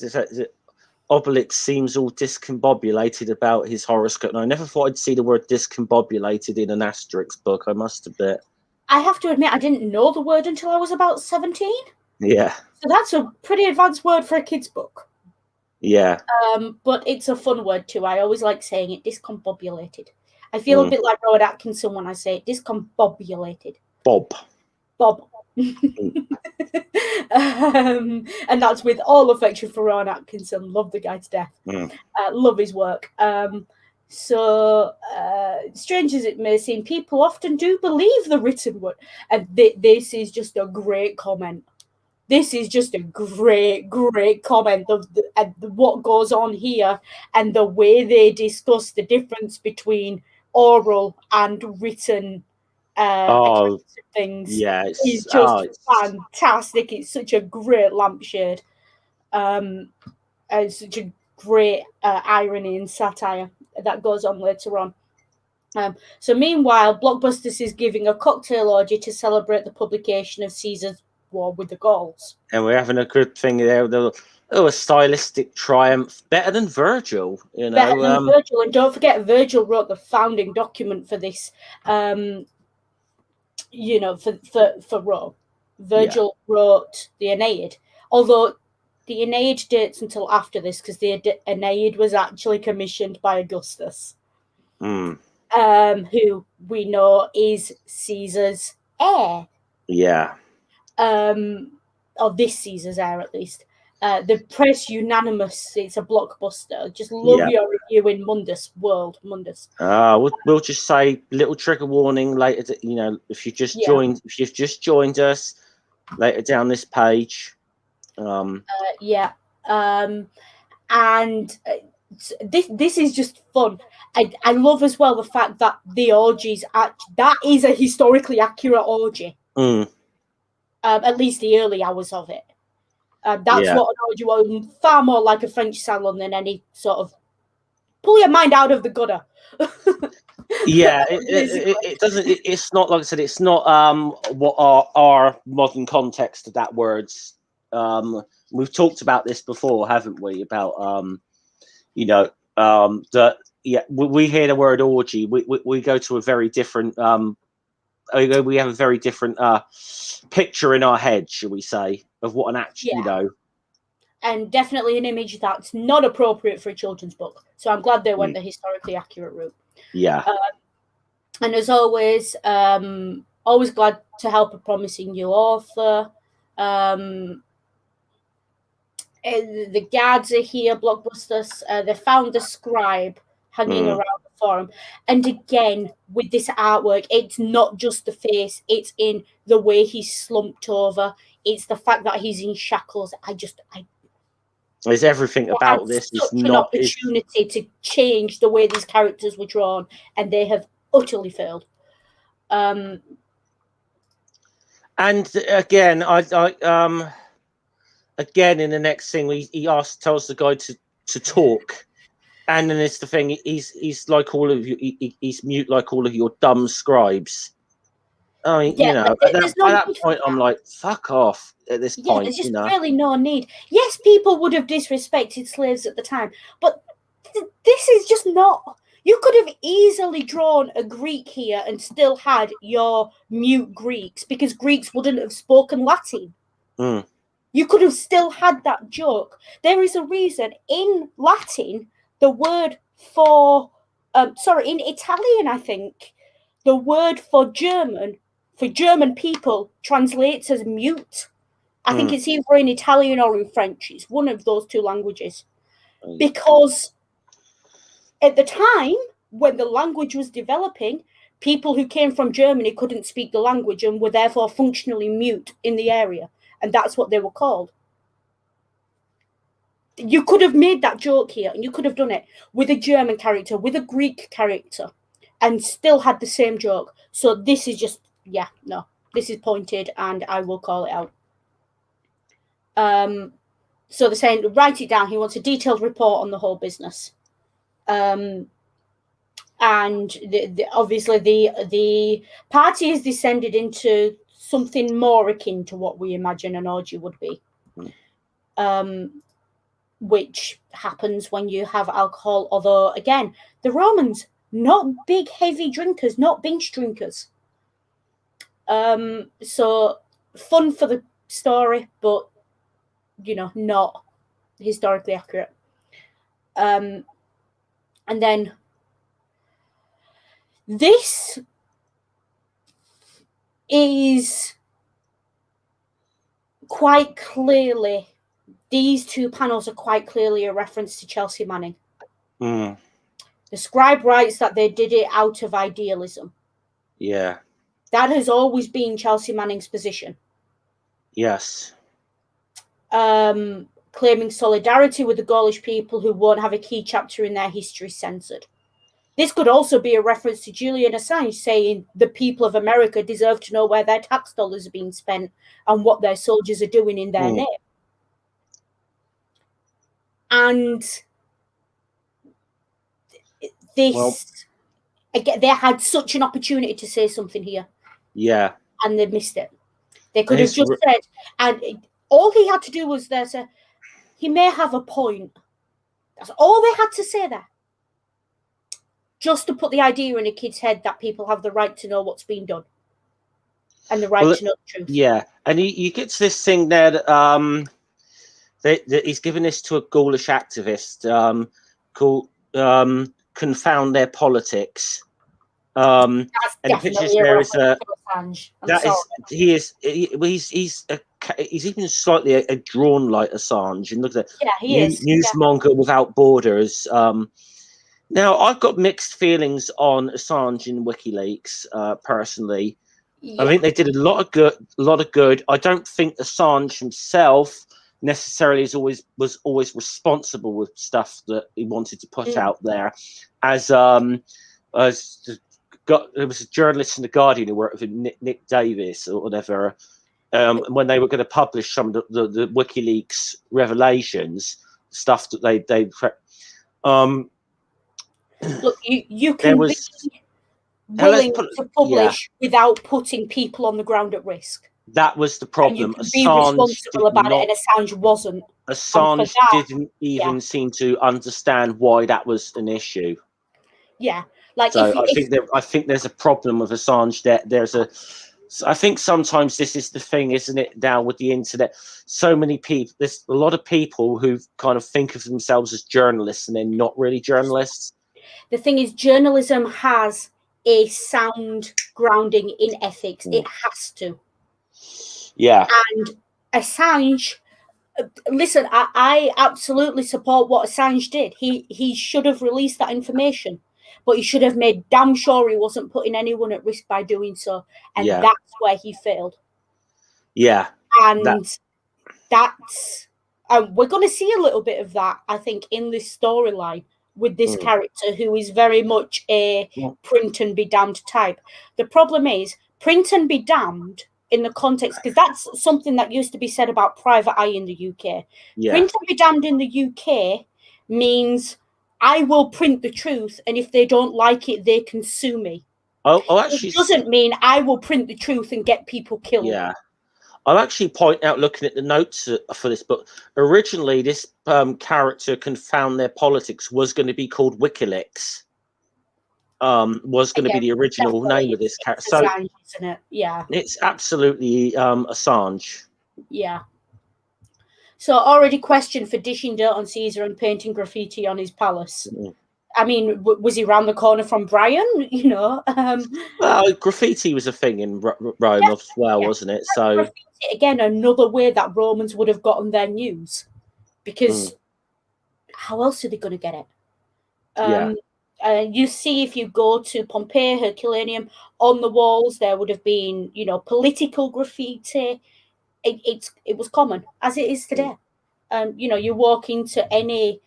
Obelix seems all discombobulated about his horoscope. And I never thought I'd see the word discombobulated in an Asterix book, I must admit. I have to admit, I didn't know the word until I was about 17. Yeah. So that's a pretty advanced word for a kid's book. Yeah. But it's a fun word too. I always like saying it, discombobulated. I feel a bit like Rowan Atkinson when I say it, discombobulated. Bob. And that's with all affection for Rowan Atkinson. Love the guy to death. Love his work. So strange as it may seem, people often do believe the written word. And this is just a great comment. This is just a great comment of what goes on here and the way they discuss the difference between oral and written accounts of things. Yeah, is just fantastic. It's such a great lampshade. And such a great irony and satire that goes on later on. So meanwhile, Blockbusters is giving a cocktail orgy to celebrate the publication of Caesar's War with the Gauls. And we're having a good thing there. A stylistic triumph. Better than Virgil, Better than Virgil. And don't forget, Virgil wrote the founding document for this, for Rome. Virgil wrote the Aeneid. Although the Aeneid dates until after this, because the Aeneid was actually commissioned by Augustus. Who we know is Caesar's heir. Yeah. Or this Caesar's heir, at least. The press unanimous. It's a blockbuster. Just love your review in Mundus. We'll just say little trigger warning later. If you've just joined us later down this page. And this is just fun. I love as well the fact that the orgies that is a historically accurate orgy. At least the early hours of it. That's what an orgy was, far more like a French salon than any sort of pull your mind out of the gutter. It doesn't. It's not, like I said. It's not what our modern context of that words. We've talked about this before, haven't we? About we hear the word orgy. We go to a very different. We have a very different picture in our head, shall we say, of what an actual, and definitely an image that's not appropriate for a children's book. So I'm glad they went the historically accurate route. Yeah. And as always, always glad to help a promising new author. The guards are here, Blockbusters. They found the scribe hanging around the forum. And again, with this artwork, it's not just the face, it's in the way he's slumped over. It's the fact that he's in shackles. There's everything about this is an opportunity to change the way these characters were drawn, and they have utterly failed. And again, again in the next thing, he tells the guy to talk. And then it's the thing, he's like all of you, he's mute like all of your dumb scribes. I mean, at that point, I'm like, fuck off at this point. There's just really no need. Yes, people would have disrespected slaves at the time, but this is just not. You could have easily drawn a Greek here and still had your mute Greeks, because Greeks wouldn't have spoken Latin. You could have still had that joke. There is a reason in Latin. The word for in Italian, I think the word for German people translates as mute. I think it's either in Italian or in French. It's one of those two languages. Because at the time when the language was developing, people who came from Germany couldn't speak the language and were therefore functionally mute in the area. And that's what they were called. You could have made that joke here, and you could have done it with a German character, with a Greek character, and still had the same joke. So this is just, this is pointed, and I will call it out. So they're saying, write it down. He wants a detailed report on the whole business. And obviously the party has descended into something more akin to what we imagine an orgy would be. Which happens when you have alcohol, although, again, the Romans, not big, heavy drinkers, not binge drinkers. So, fun for the story, but, not historically accurate. And then this is quite clearly... These two panels are quite clearly a reference to Chelsea Manning. The scribe writes that they did it out of idealism. Yeah. That has always been Chelsea Manning's position. Yes. Claiming solidarity with the Gaulish people who won't have a key chapter in their history censored. This could also be a reference to Julian Assange saying the people of America deserve to know where their tax dollars are being spent and what their soldiers are doing in their name. And again, they had such an opportunity to say something here. Yeah. And they missed it. They could have just said, and all he had to do was there to, he may have a point. That's all they had to say there. Just to put the idea in a kid's head that people have the right to know what's being done. And the right to know the truth. Yeah. And you get to this thing there that, he's given this to a Gaulish activist called Confound Their Politics. And the pictures there is he's even slightly a drawn like Assange. And look at that, newsmonger without borders. Now I've got mixed feelings on Assange in WikiLeaks personally. I think they did a lot of good. I don't think Assange himself necessarily was always responsible with stuff that he wanted to put out there. There was a journalist in The Guardian who worked with Nick Davis or whatever, when they were going to publish some of the WikiLeaks revelations, stuff that they look, you can be willing to publish without putting people on the ground at risk. That was the problem. And you can be responsible about it, and Assange wasn't. Assange didn't even seem to understand why that was an issue. Yeah, I think there's a problem with Assange. I think sometimes this is the thing, isn't it? Now with the internet, so many people. There's a lot of people who kind of think of themselves as journalists, and they're not really journalists. The thing is, journalism has a sound grounding in ethics. It has to. Yeah. And Assange, listen, I absolutely support what Assange did. He should have released that information, but he should have made damn sure he wasn't putting anyone at risk by doing so. And that's where he failed. Yeah. And that's, we're going to see a little bit of that, I think, in this storyline with this character who is very much a print and be damned type. The problem is, print and be damned in the context, because that's something that used to be said about private eye in the UK. Yeah. Print and be damned in the UK means I will print the truth, and if they don't like it, they can sue me. Actually, it doesn't mean I will print the truth and get people killed. Yeah. I'll actually point out, looking at the notes for this book, originally this character, Confound Their Politics, was going to be called WikiLeaks. Was going to be the original name of this character. So, Assange, isn't it? Yeah. It's absolutely Assange. Yeah. So already question for dishing dirt on Caesar and painting graffiti on his palace. I mean, was he round the corner from Brian? You know, well, graffiti was a thing in Rome as well, wasn't it? So graffiti, again, another way that Romans would have gotten their news, because how else are they going to get it? You see, if you go to Pompeii, Herculaneum, on the walls there would have been, you know, political graffiti. It was common, as it is today. You know, you walk into any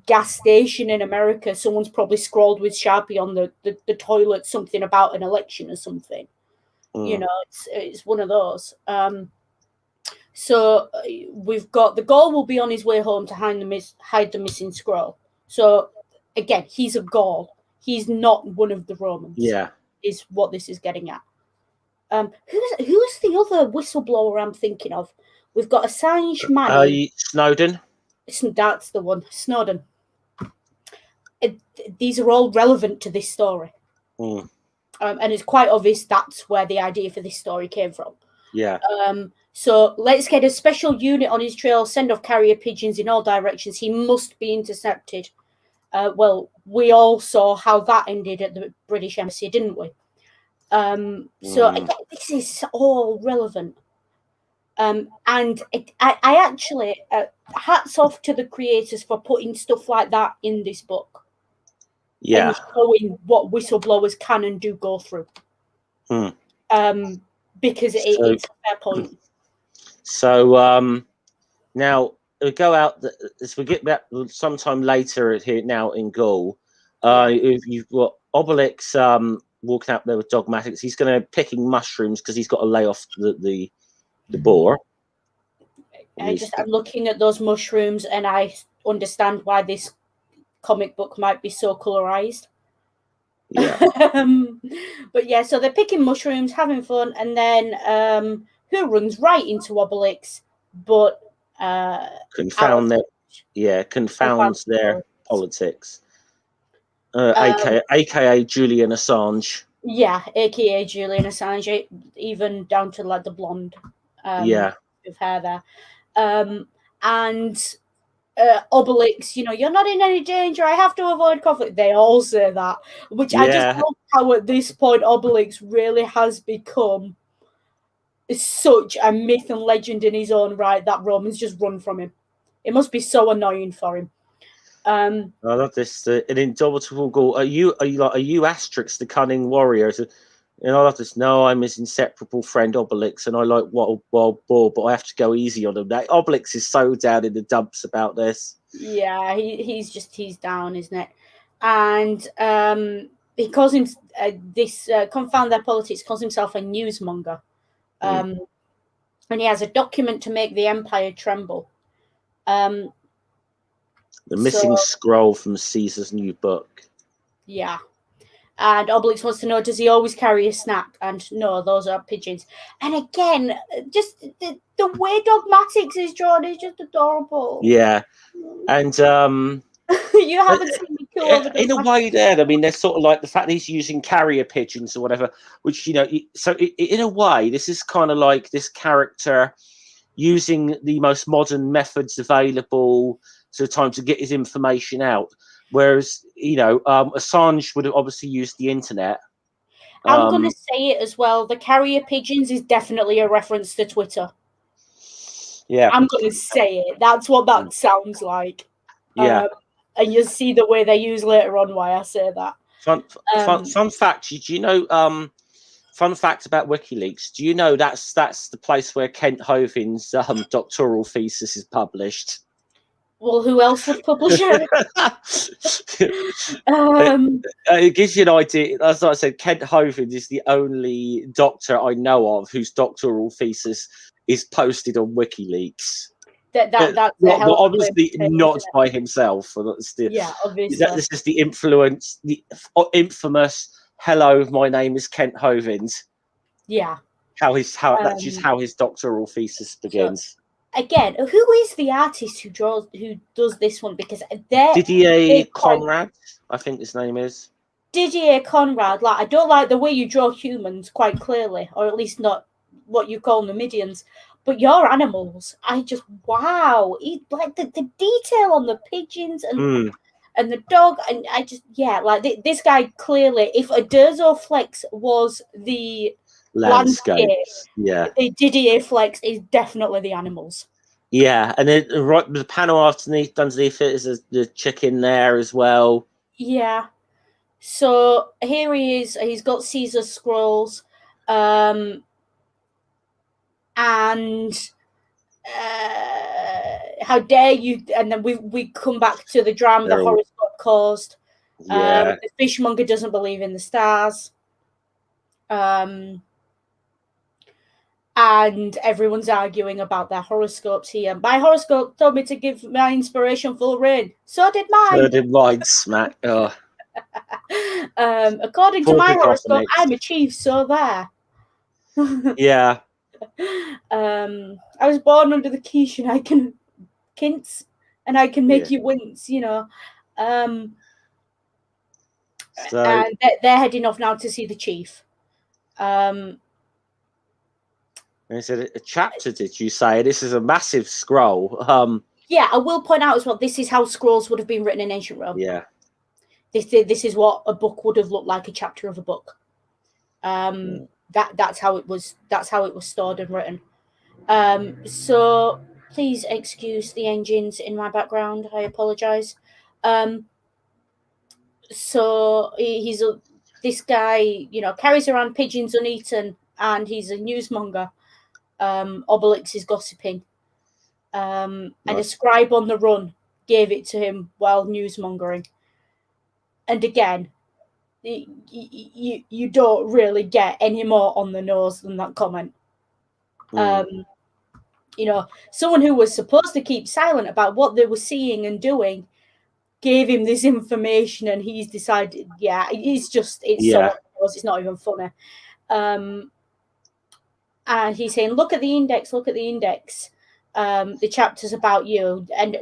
gas station in America, someone's probably scrawled with Sharpie on the toilet something about an election or something. You know, it's one of those. So we've got the Gaul will be on his way home to hide the missing scroll. So again, he's a Gaul. He's not one of the Romans. Yeah, is what this is getting at. Who's the other whistleblower I'm thinking of? We've got Assange, Manning. Snowden. That's the one. Snowden. These are all relevant to this story. And it's quite obvious that's where the idea for this story came from. Yeah. So let's get a special unit on his trail, send off carrier pigeons in all directions. He must be intercepted. Well, we all saw how that ended at the British Embassy, didn't we? So again, this is all relevant. And I actually, hats off to the creators for putting stuff like that in this book. Yeah. And showing what whistleblowers can and do go through. Because it's a fair point. So now we go out as we get back sometime later here now in Gaul. You've got Obelix walking out there with dogmatics. He's going to picking mushrooms because he's got to lay off the boar. I'm looking at those mushrooms and I understand why this comic book might be so colorized. Yeah. But yeah, so they're picking mushrooms, having fun, and then who runs right into Obelix, but confounds their politics. AKA Julian Assange. Yeah, aka Julian Assange, even down to like the blonde with hair there. And Obelix, you know, you're not in any danger, I have to avoid conflict. They all say that, which I just love how at this point Obelix really has become such a myth and legend in his own right that Romans just run from him. It must be so annoying for him. I love this. An indomitable Gaul. Are you Asterix, the cunning warrior? And I love this. No, I'm his inseparable friend Obelix, and I like wild boar, but I have to go easy on him. That Obelix is so down in the dumps about this. Yeah, he's down, isn't it? And he calls him confound their politics. Calls himself a newsmonger, and he has a document to make the empire tremble. The missing scroll from Caesar's new book. Yeah. And Obelix wants to know, does he always carry a snack? And no, those are pigeons. And again, just the way Dogmatics is drawn is just adorable. Yeah. And you haven't seen me kill over in a way there, I mean, they're sort of like the fact that he's using carrier pigeons or whatever, which, you know, so in a way, this is kind of like this character using the most modern methods available to time to get his information out. Whereas, you know, Assange would have obviously used the internet. I'm going to say it as well. The carrier pigeons is definitely a reference to Twitter. Yeah. I'm going to say it. That's what that sounds like. Yeah. And you'll see the way they use later on why I say that. Fun fact. Do you know, fun fact about WikiLeaks, do you know that's the place where Kent Hovine's doctoral thesis is published? Well, who else would publish it? It gives you an idea. As I said, Kent Hovind is the only doctor I know of whose doctoral thesis is posted on WikiLeaks. That's obviously not by himself. Yeah, obviously. This is the infamous "Hello, my name is Kent Hovind." Yeah. That's just how his doctoral thesis begins. So, again, who is the artist who does this one? Because Didier Conrad, I think his name is. Didier Conrad. Like, I don't like the way you draw humans, quite clearly, or at least not what you call Numidians. But your animals, I just wow! Like the detail on the pigeons and and the dog, and I just, like this guy clearly, if a Derzoflex was the landscape, the Didier Flex is definitely the animals. Yeah, and then the panel underneath it is the chicken there as well. Yeah. So here he is. He's got Caesar scrolls, and how dare you? And then we come back to the drama the horoscope caused. Yeah. The fishmonger doesn't believe in the stars. And everyone's arguing about their horoscopes here. My horoscope told me to give my inspiration full rein. So did mine. So did mine, smack. Oh. According to my horoscope, I'm a chief, so there. Yeah. I was born under the quiche, and I can kints, and I can make you wince, you know. And they're heading off now to see the chief. I said a chapter, did you say? This is a massive scroll. Yeah, I will point out as well, this is how scrolls would have been written in ancient Rome. Yeah. This is what a book would have looked like, a chapter of a book. That's how it was stored and written. So please excuse the engines in my background. I apologize. So this guy, you know, carries around pigeons uneaten, and he's a newsmonger. Obelix is gossiping. And a scribe on the run gave it to him while newsmongering. And again, you don't really get any more on the nose than that comment. You know, someone who was supposed to keep silent about what they were seeing and doing gave him this information, and he's decided, it's not even funny. And he's saying, look at the index. The chapter's about you. And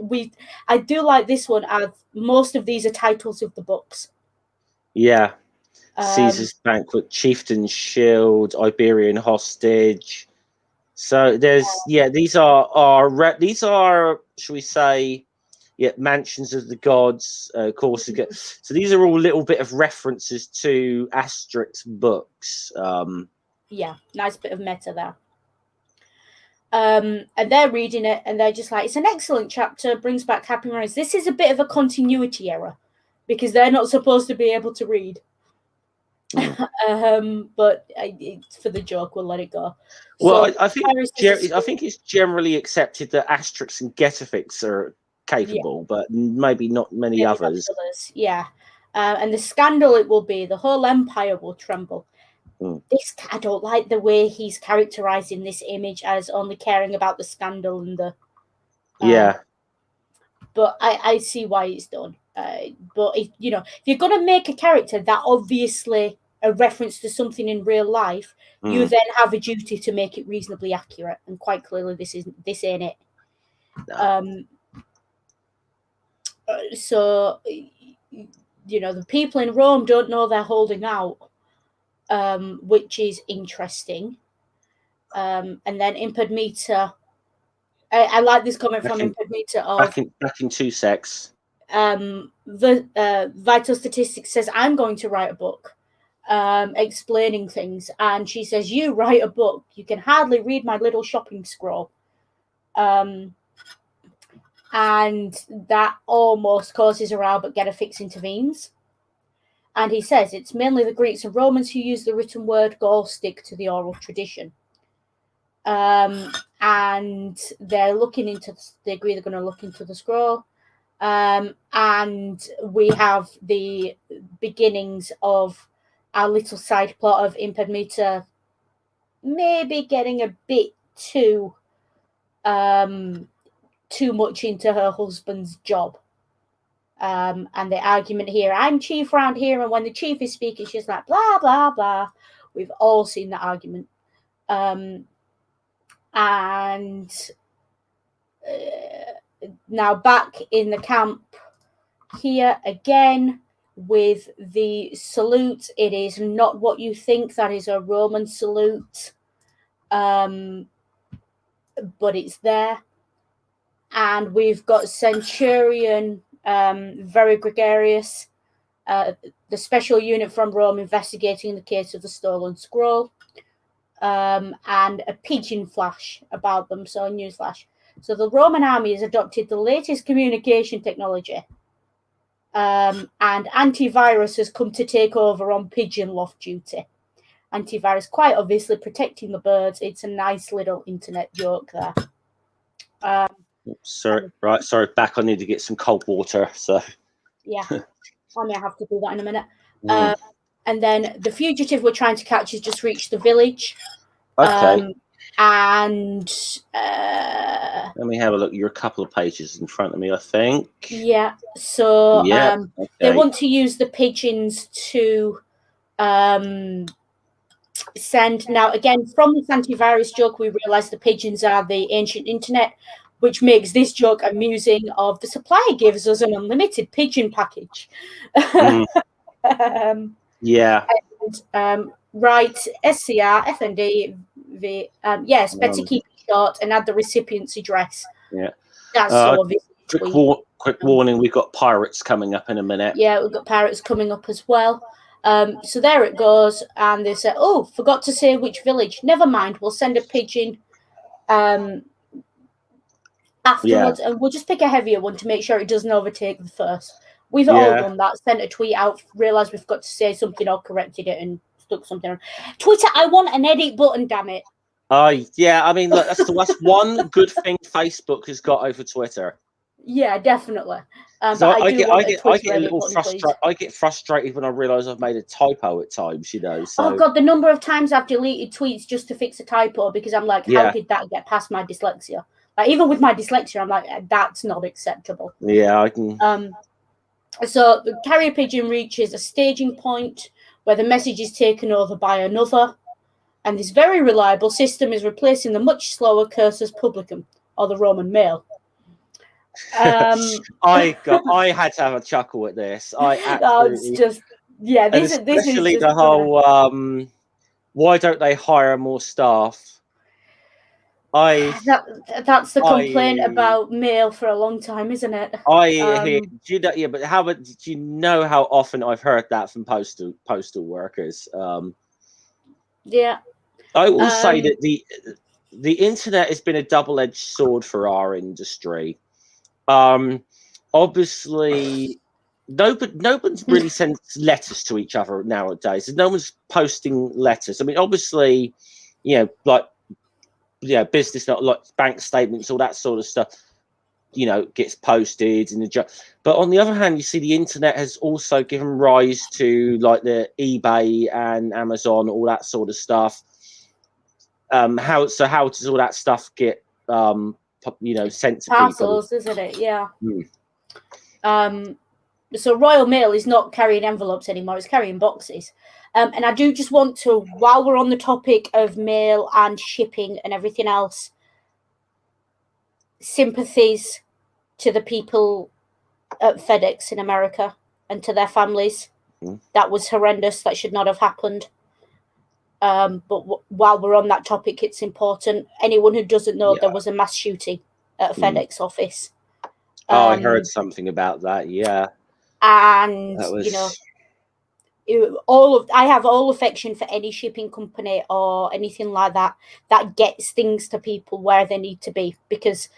I do like this one, as most of these are titles of the books. Yeah. Caesar's Banquet, Chieftain's Shield, Iberian Hostage. So there's these are shall we say mansions of the gods, of course. So these are all little bit of references to Asterix books. Nice bit of meta there. And they're reading it, and they're just like, it's an excellent chapter, brings back happy memories. This is a bit of a continuity error because they're not supposed to be able to read. But for the joke, we'll let it go. Well, I think it's generally accepted that Asterix and Getafix are capable, but maybe not many others. And the scandal it will be, the whole empire will tremble. I don't like the way he's characterizing this image as only caring about the scandal and the but I see why it's done. But if you're gonna make a character that obviously a reference to something in real life, you then have a duty to make it reasonably accurate, and quite clearly this ain't it. No. So the people in Rome don't know they're holding out. Which is interesting. And then Impedmeter, I like this comment from Impedmeter back in 2 secs. The Vital Statistics says, I'm going to write a book explaining things, and she says, you write a book, you can hardly read my little shopping scroll. And that almost causes a row, but Getafix intervenes. And he says it's mainly the Greeks and Romans who use the written word. Gaul stick to the oral tradition. And they're looking into. They agree they're going to look into the scroll. And we have the beginnings of our little side plot of Impedmeter maybe getting a bit too much into her husband's job. And the argument here, I'm chief around here, and when the chief is speaking, she's like, blah, blah, blah. We've all seen that argument. And now back in the camp here again with the salute. It is not what you think. That is a Roman salute. But it's there. And we've got Centurion very gregarious. The special unit from Rome investigating the case of the stolen scroll, and a pigeon flash about them, so a news flash. So the Roman army has adopted the latest communication technology, and antivirus has come to take over on pigeon loft duty. Antivirus quite obviously protecting the birds. It's a nice little internet joke there. Sorry, back. I need to get some cold water. So yeah, I may have to do that in a minute. And then the fugitive we're trying to catch has just reached the village. Okay. And let me have a look. You're a couple of pages in front of me, I think. Yeah. So they want to use the pigeons to send. Now, again, from this antivirus joke, we realise the pigeons are the ancient internet, which makes this joke amusing. Of the supplier gives us an unlimited pigeon package. Right, SCR, FND, yes, better keep it short and add the recipient's address. Yeah. That's so obvious. Quick warning, we've got pirates coming up in a minute. Yeah, we've got pirates coming up as well. So there it goes. And they say, oh, forgot to say which village. Never mind, we'll send a pigeon afterwards, and we'll just pick a heavier one to make sure it doesn't overtake the first. We've all done that. Sent a tweet out, realised we've got to say something or corrected it and stuck something on. Twitter, I want an edit button, damn it. Yeah, I mean, look, that's one good thing Facebook has got over Twitter. Yeah, definitely. So I get a little frustrated. I get frustrated when I realise I've made a typo at times, you know. So. Oh God, the number of times I've deleted tweets just to fix a typo because I'm like, how did that get past my dyslexia? Like, even with my dyslexia, I'm like, that's not acceptable. Yeah, I can. So the carrier pigeon reaches a staging point where the message is taken over by another, and this very reliable system is replacing the much slower cursus publicum, or the Roman mail. I had to have a chuckle at this. It's just this is especially the whole why don't they hire more staff? That's the complaint about mail for a long time, isn't it? But do you know how often I've heard that from postal workers? Yeah. I will say that the internet has been a double-edged sword for our industry. Obviously, nobody's really sends letters to each other nowadays. No one's posting letters. I mean, obviously, business, not like bank statements, all that sort of stuff, gets posted in the but on the other hand, you see the internet has also given rise to like the eBay and Amazon, all that sort of stuff. How does all that stuff get sent to parcels, people? Isn't it? Yeah. So Royal Mail is not carrying envelopes anymore, it's carrying boxes. And I do just want to, while we're on the topic of mail and shipping and everything else, sympathies to the people at FedEx in America and to their families. That was horrendous. That should not have happened. But while we're on that topic, it's important. Anyone who doesn't know, there was a mass shooting at a FedEx office. I heard something about that. Yeah. And, I have all affection for any shipping company or anything like that gets things to people where they need to be, because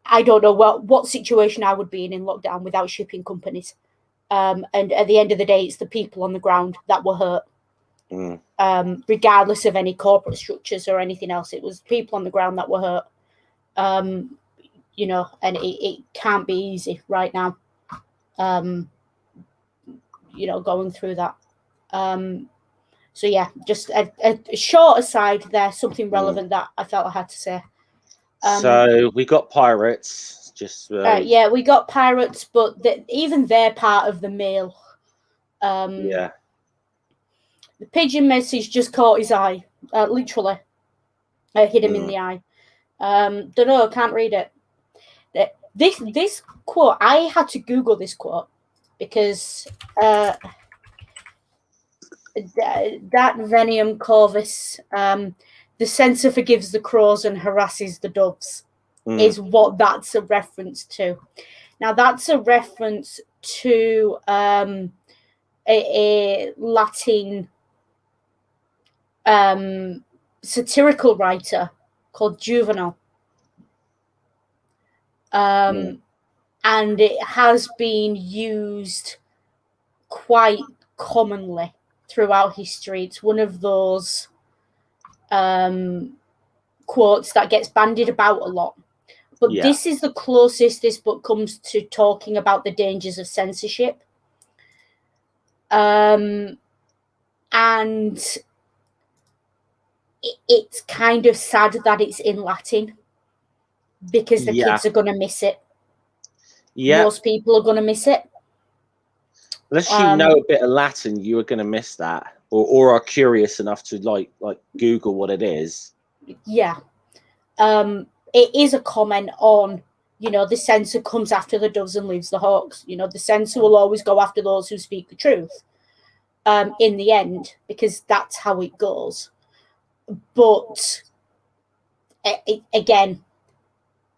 I don't know what situation I would be in lockdown without shipping companies. And at the end of the day, it's the people on the ground that were hurt. Regardless of any corporate structures or anything else, it was people on the ground that were hurt. And it can't be easy right now. Going through that. So yeah, just a short aside there, something relevant that I felt I had to say. So we got pirates. We got pirates, but even they're part of the mail. The pigeon message just caught his eye, literally. Hit him in the eye. Don't know, can't read it. This quote, I had to Google this quote because that Venium corvus, the censor forgives the crows and harasses the doves, is what that's a reference to. Now, that's a reference to a Latin satirical writer called Juvenal. And it has been used quite commonly throughout history. It's one of those quotes that gets bandied about a lot. But this is the closest this book comes to talking about the dangers of censorship. And it's kind of sad that it's in Latin, because the kids are going to miss it. Most people are going to miss it. Unless you know a bit of Latin, you are going to miss that, or are curious enough to like Google what it is. Yeah. It is a comment on, the censor comes after the doves and leaves the hawks. The censor will always go after those who speak the truth in the end, because that's how it goes. But again,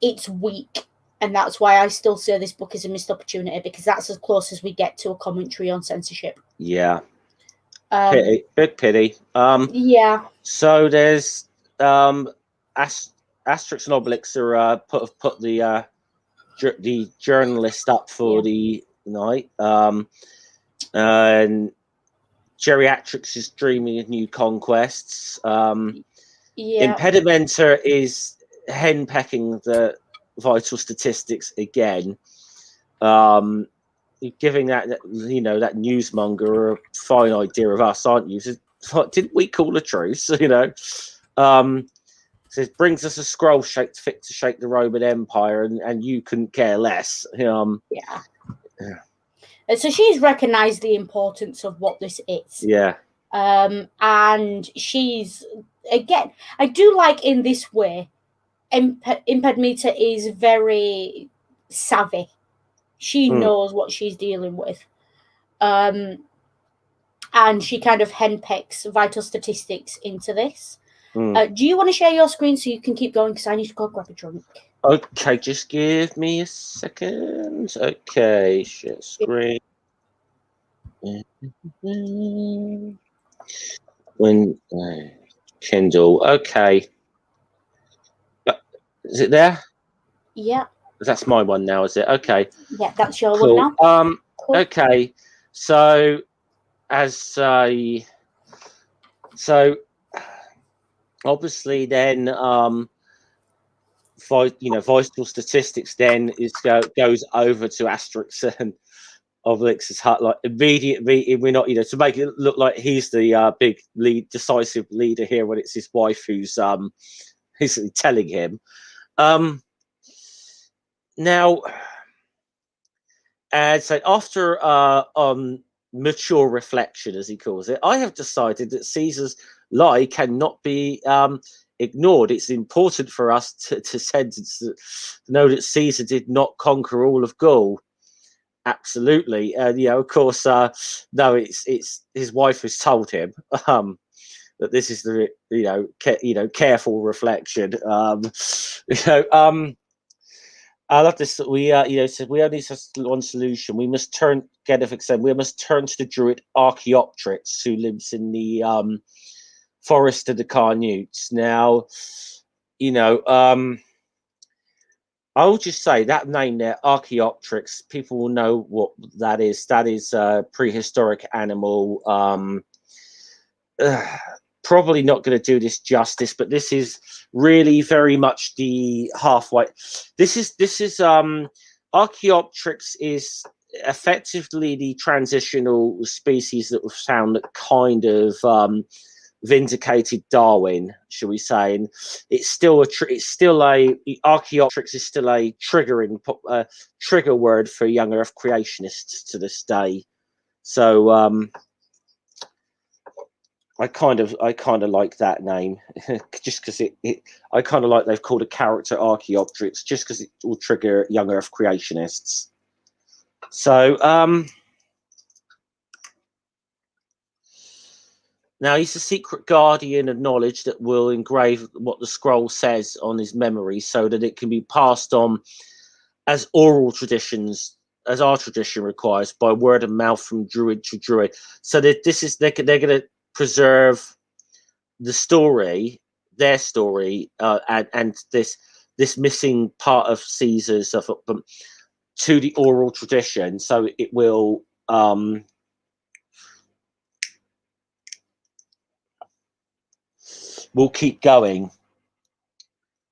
it's weak. And that's why I still say this book is a missed opportunity, because that's as close as we get to a commentary on censorship. Yeah. Pity. Big pity. Yeah. So there's Asterix and Obelix are put the journalist up for the night. And Geriatrix is dreaming of new conquests. Impedimenta is henpecking the vital statistics again, giving that newsmonger a fine idea of us, aren't you? Didn't we call a truce? So it brings us a scroll shaped fit to shake the Roman Empire, and you couldn't care less. So she's recognized the importance of what this is. And she's, again, I do like in this way, Impedimenta is very savvy. She knows what she's dealing with. And she kind of henpecks vital statistics into this. Do you want to share your screen so you can keep going? Because I need to go grab a drink. Okay, just give me a second. Okay, share screen. When Kindle. Okay. Is it there? Yeah. That's my one now, is it? Okay. Yeah, that's your one now. Cool. Okay. So obviously then vital statistics then goes over to Asterix and Obelix's hut, like immediately. We're not, to make it look like he's the big decisive leader here, when it's his wife who's basically telling him. Now, and so after mature reflection, as he calls it, I have decided that Caesar's lie cannot be ignored. It's important for us to know that Caesar did not conquer all of Gaul. Absolutely. Of course, no, it's his wife has told him that this is the careful reflection. I love this. We said we only have one solution. We must turn to the druid Archaeopteryx, who lives in the forest of the Carnutes. Now, I'll just say that name there, Archaeopteryx. People will know what that is. That is a prehistoric animal. Probably not going to do this justice, but this is really very much the halfway. This is Archaeopteryx is effectively the transitional species that was found that kind of vindicated Darwin, shall we say? And it's still Archaeopteryx is still a trigger word for young Earth creationists to this day. So I kind of like that name, just because I kind of like they've called a character Archaeopteryx, just because it will trigger young Earth creationists. So now he's a secret guardian of knowledge that will engrave what the scroll says on his memory, so that it can be passed on as oral traditions, as our tradition requires, by word of mouth from druid to druid. So that they're going to preserve the story, their story, and this missing part of Caesar's to the oral tradition. So it will keep going.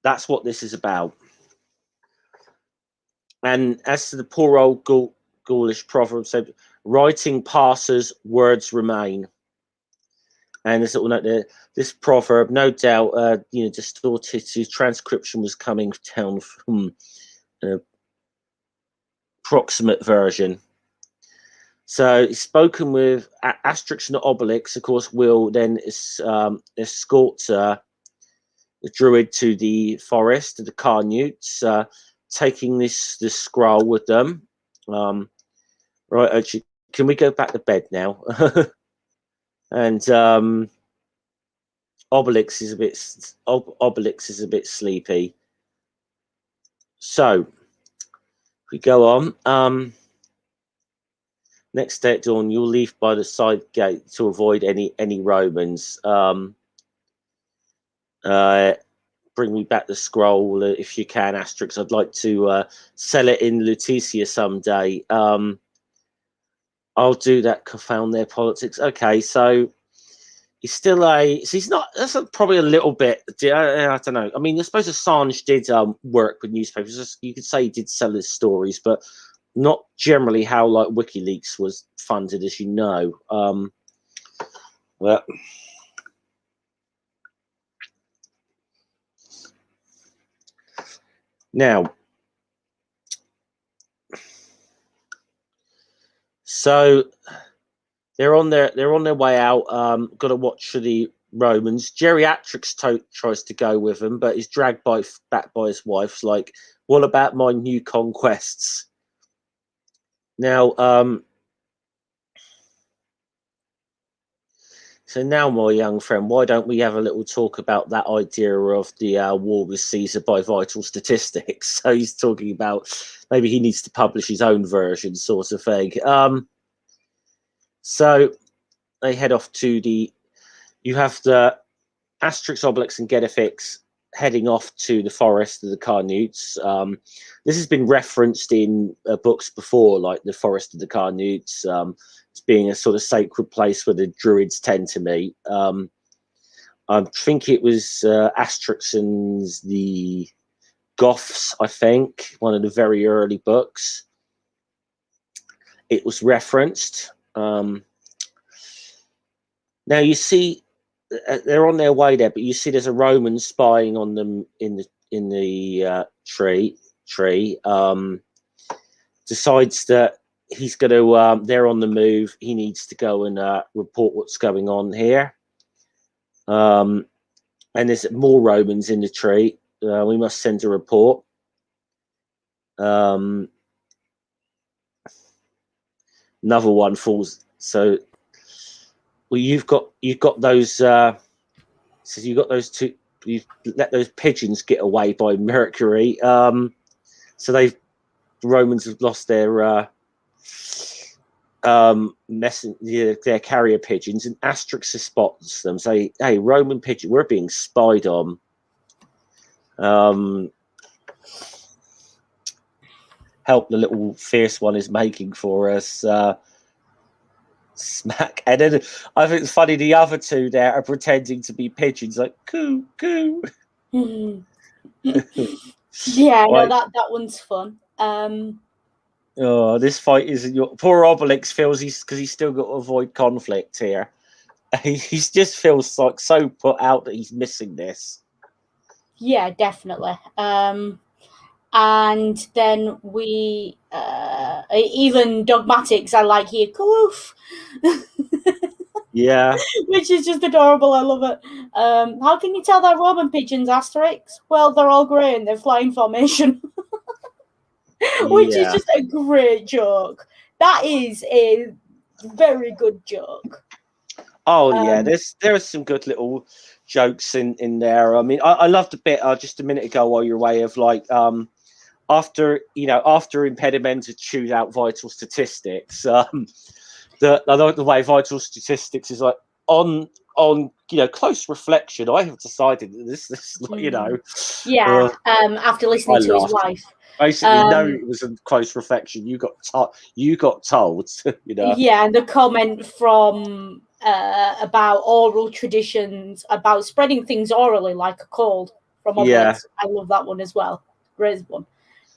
That's what this is about. And as to the poor old Gaulish proverb said, writing passes, words remain. And this little note there, this proverb, no doubt, distorted transcription was coming down from an approximate version. So it's spoken with Asterix and Obelix, of course, will then escort the druid to the forest, to the Carnutes, taking this scroll with them. Right, actually, can we go back to bed now? And Obelix is a bit sleepy. So we go on. Next day at dawn, you'll leave by the side gate to avoid any Romans. Bring me back the scroll if you can, Asterix. I'd like to sell it in Lutetia someday. I'll do that. Confound their politics. Okay, so he's still he's not. That's probably a little bit. I don't know. I mean, I suppose Assange did work with newspapers. You could say he did sell his stories, but not generally how like WikiLeaks was funded, as you know. Well, now, so they're on their way out. Got to watch for the Romans. Geriatrix tries to go with them, but he's dragged back by his wife. Like, what about my new conquests? Now, so now, my young friend, why don't we have a little talk about that idea of the war with Caesar by vital statistics? So he's talking about maybe he needs to publish his own version, sort of thing. So they head off to you have the Asterix, Obelix, and Getafix heading off to the forest of the Carnutes. This has been referenced in books before, like the Forest of the Carnutes, as being a sort of sacred place where the druids tend to meet. I think it was Asterix and the Goths, I think, one of the very early books. It was referenced. Now you see they're on their way there, but you see there's a Roman spying on them in the tree. Decides that he's going to. They're on the move. He needs to go and report what's going on here. And there's more Romans in the tree. We must send a report. Another one falls. So. Well, you've got those. So you've got those two. You let those pigeons get away by Mercury. So the Romans have lost their their carrier pigeons, and Asterix spots them. Say, "Hey, Roman pigeon, we're being spied on." Help the little fierce one is making for us. Smack. And then I think it's funny, the other two there are pretending to be pigeons, like coo coo. Yeah, right. No, that one's fun. Oh, this fight isn't your poor Obelix feels because he's still got to avoid conflict here. He just feels like so put out that he's missing this. Yeah, definitely. And then we even dogmatics I like here. Coof. Yeah. Which is just adorable. I love it. How can you tell they're Roman pigeons, Asterix? Well, they're all grey and they're flying formation. Which is just a great joke. That is a very good joke. Oh yeah, there are some good little jokes in there. I mean, I loved a bit just a minute ago while you're away of like after Impedimenta choose out vital statistics, the way vital statistics is like on close reflection, I have decided that this after listening to his wife, basically no, it was a close reflection. You got told, Yeah, and the comment from about oral traditions, about spreading things orally like a cold from omelets. I love that one as well. Great one.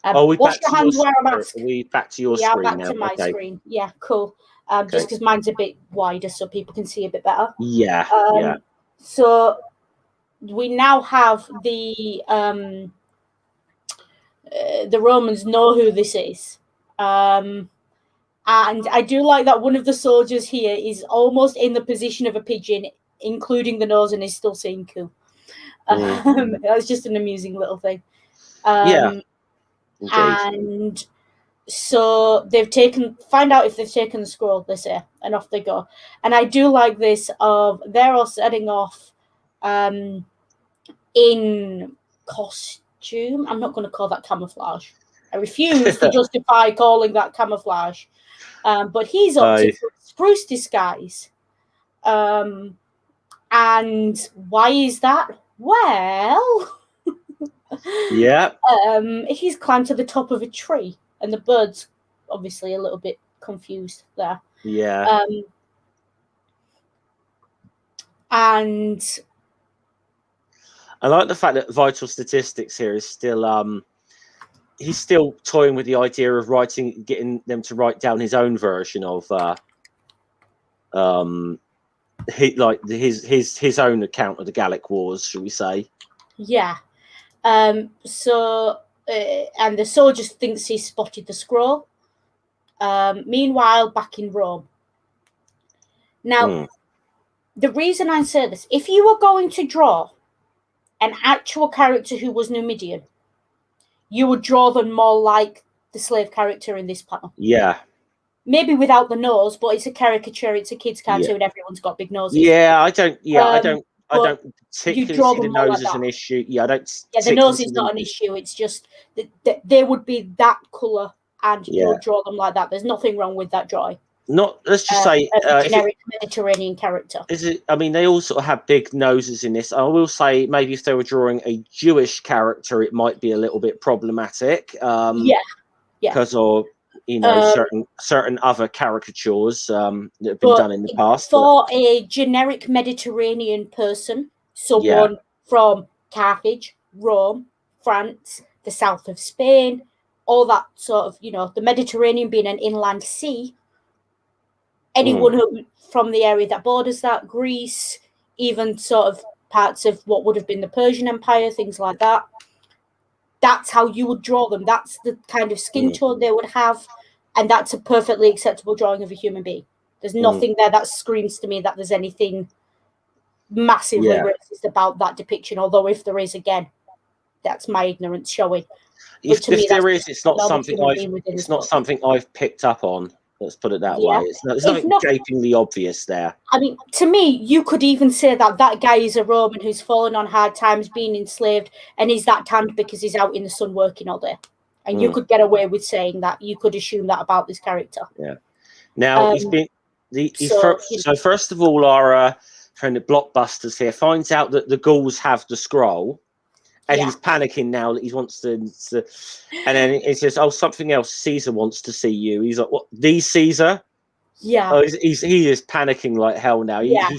Wash your hands, wear a mask. Are we back to your screen back now? to my screen. Yeah, cool. Just because mine's a bit wider so people can see a bit better. Yeah. So we now have the Romans know who this is. And I do like that one of the soldiers here is almost in the position of a pigeon, including the nose, and is still saying "coo." That's just an amusing little thing. And so find out if they've taken the scroll, they say, and off they go. And I do like this of they're all setting off in costume. I'm not going to call that camouflage. I refuse to justify calling that camouflage. But he's opted for spruce disguise. And why is that? Well, he's climbed to the top of a tree, and the bird's obviously a little bit confused there. And I like the fact that vital statistics here is still he's still toying with the idea of getting them to write down his own version of his own account of the Gallic Wars, shall we say? Yeah. So and the soldier thinks he spotted the scroll. Meanwhile, back in Rome. Now, the reason I say this, if you were going to draw an actual character who was Numidian, you would draw them more like the slave character in this panel. Yeah. Maybe without the nose, but it's a caricature. It's a kid's cartoon. Everyone's got big noses. Yeah, I don't particularly see the nose as an issue. Yeah, I don't. Yeah, the nose is not an issue. It's just that they would be that colour, and you would draw them like that. There's nothing wrong with that drawing. Let's just say a generic Mediterranean character. I mean, they all sort of have big noses in this. I will say maybe if they were drawing a Jewish character, it might be a little bit problematic. Because of certain other caricatures that have been done in the past. For a generic Mediterranean person, someone from Carthage, Rome, France, the south of Spain, all that sort of, the Mediterranean being an inland sea. Anyone who from the area that borders that, Greece, even sort of parts of what would have been the Persian Empire, things like that. That's how you would draw them. That's the kind of skin tone they would have, and that's a perfectly acceptable drawing of a human being. There's nothing there that screams to me that there's anything massively racist about that depiction, although if there is, again, that's my ignorance showing. If there is, it's not something I've picked up on. Let's put it that way. It's nothing gapingly obvious there. I mean, to me, you could even say that guy is a Roman who's fallen on hard times, being enslaved, and he's that tanned because he's out in the sun working all day. And you could get away with saying that. You could assume that about this character. Yeah. Now, so first of all, our friend at Blockbusters here finds out that the Gauls have the scroll. And he's panicking now that he wants to, and then it says, "Oh, something else. Caesar wants to see you." He's like, "What? The Caesar?" Yeah. Oh, he is panicking like hell now. Yeah.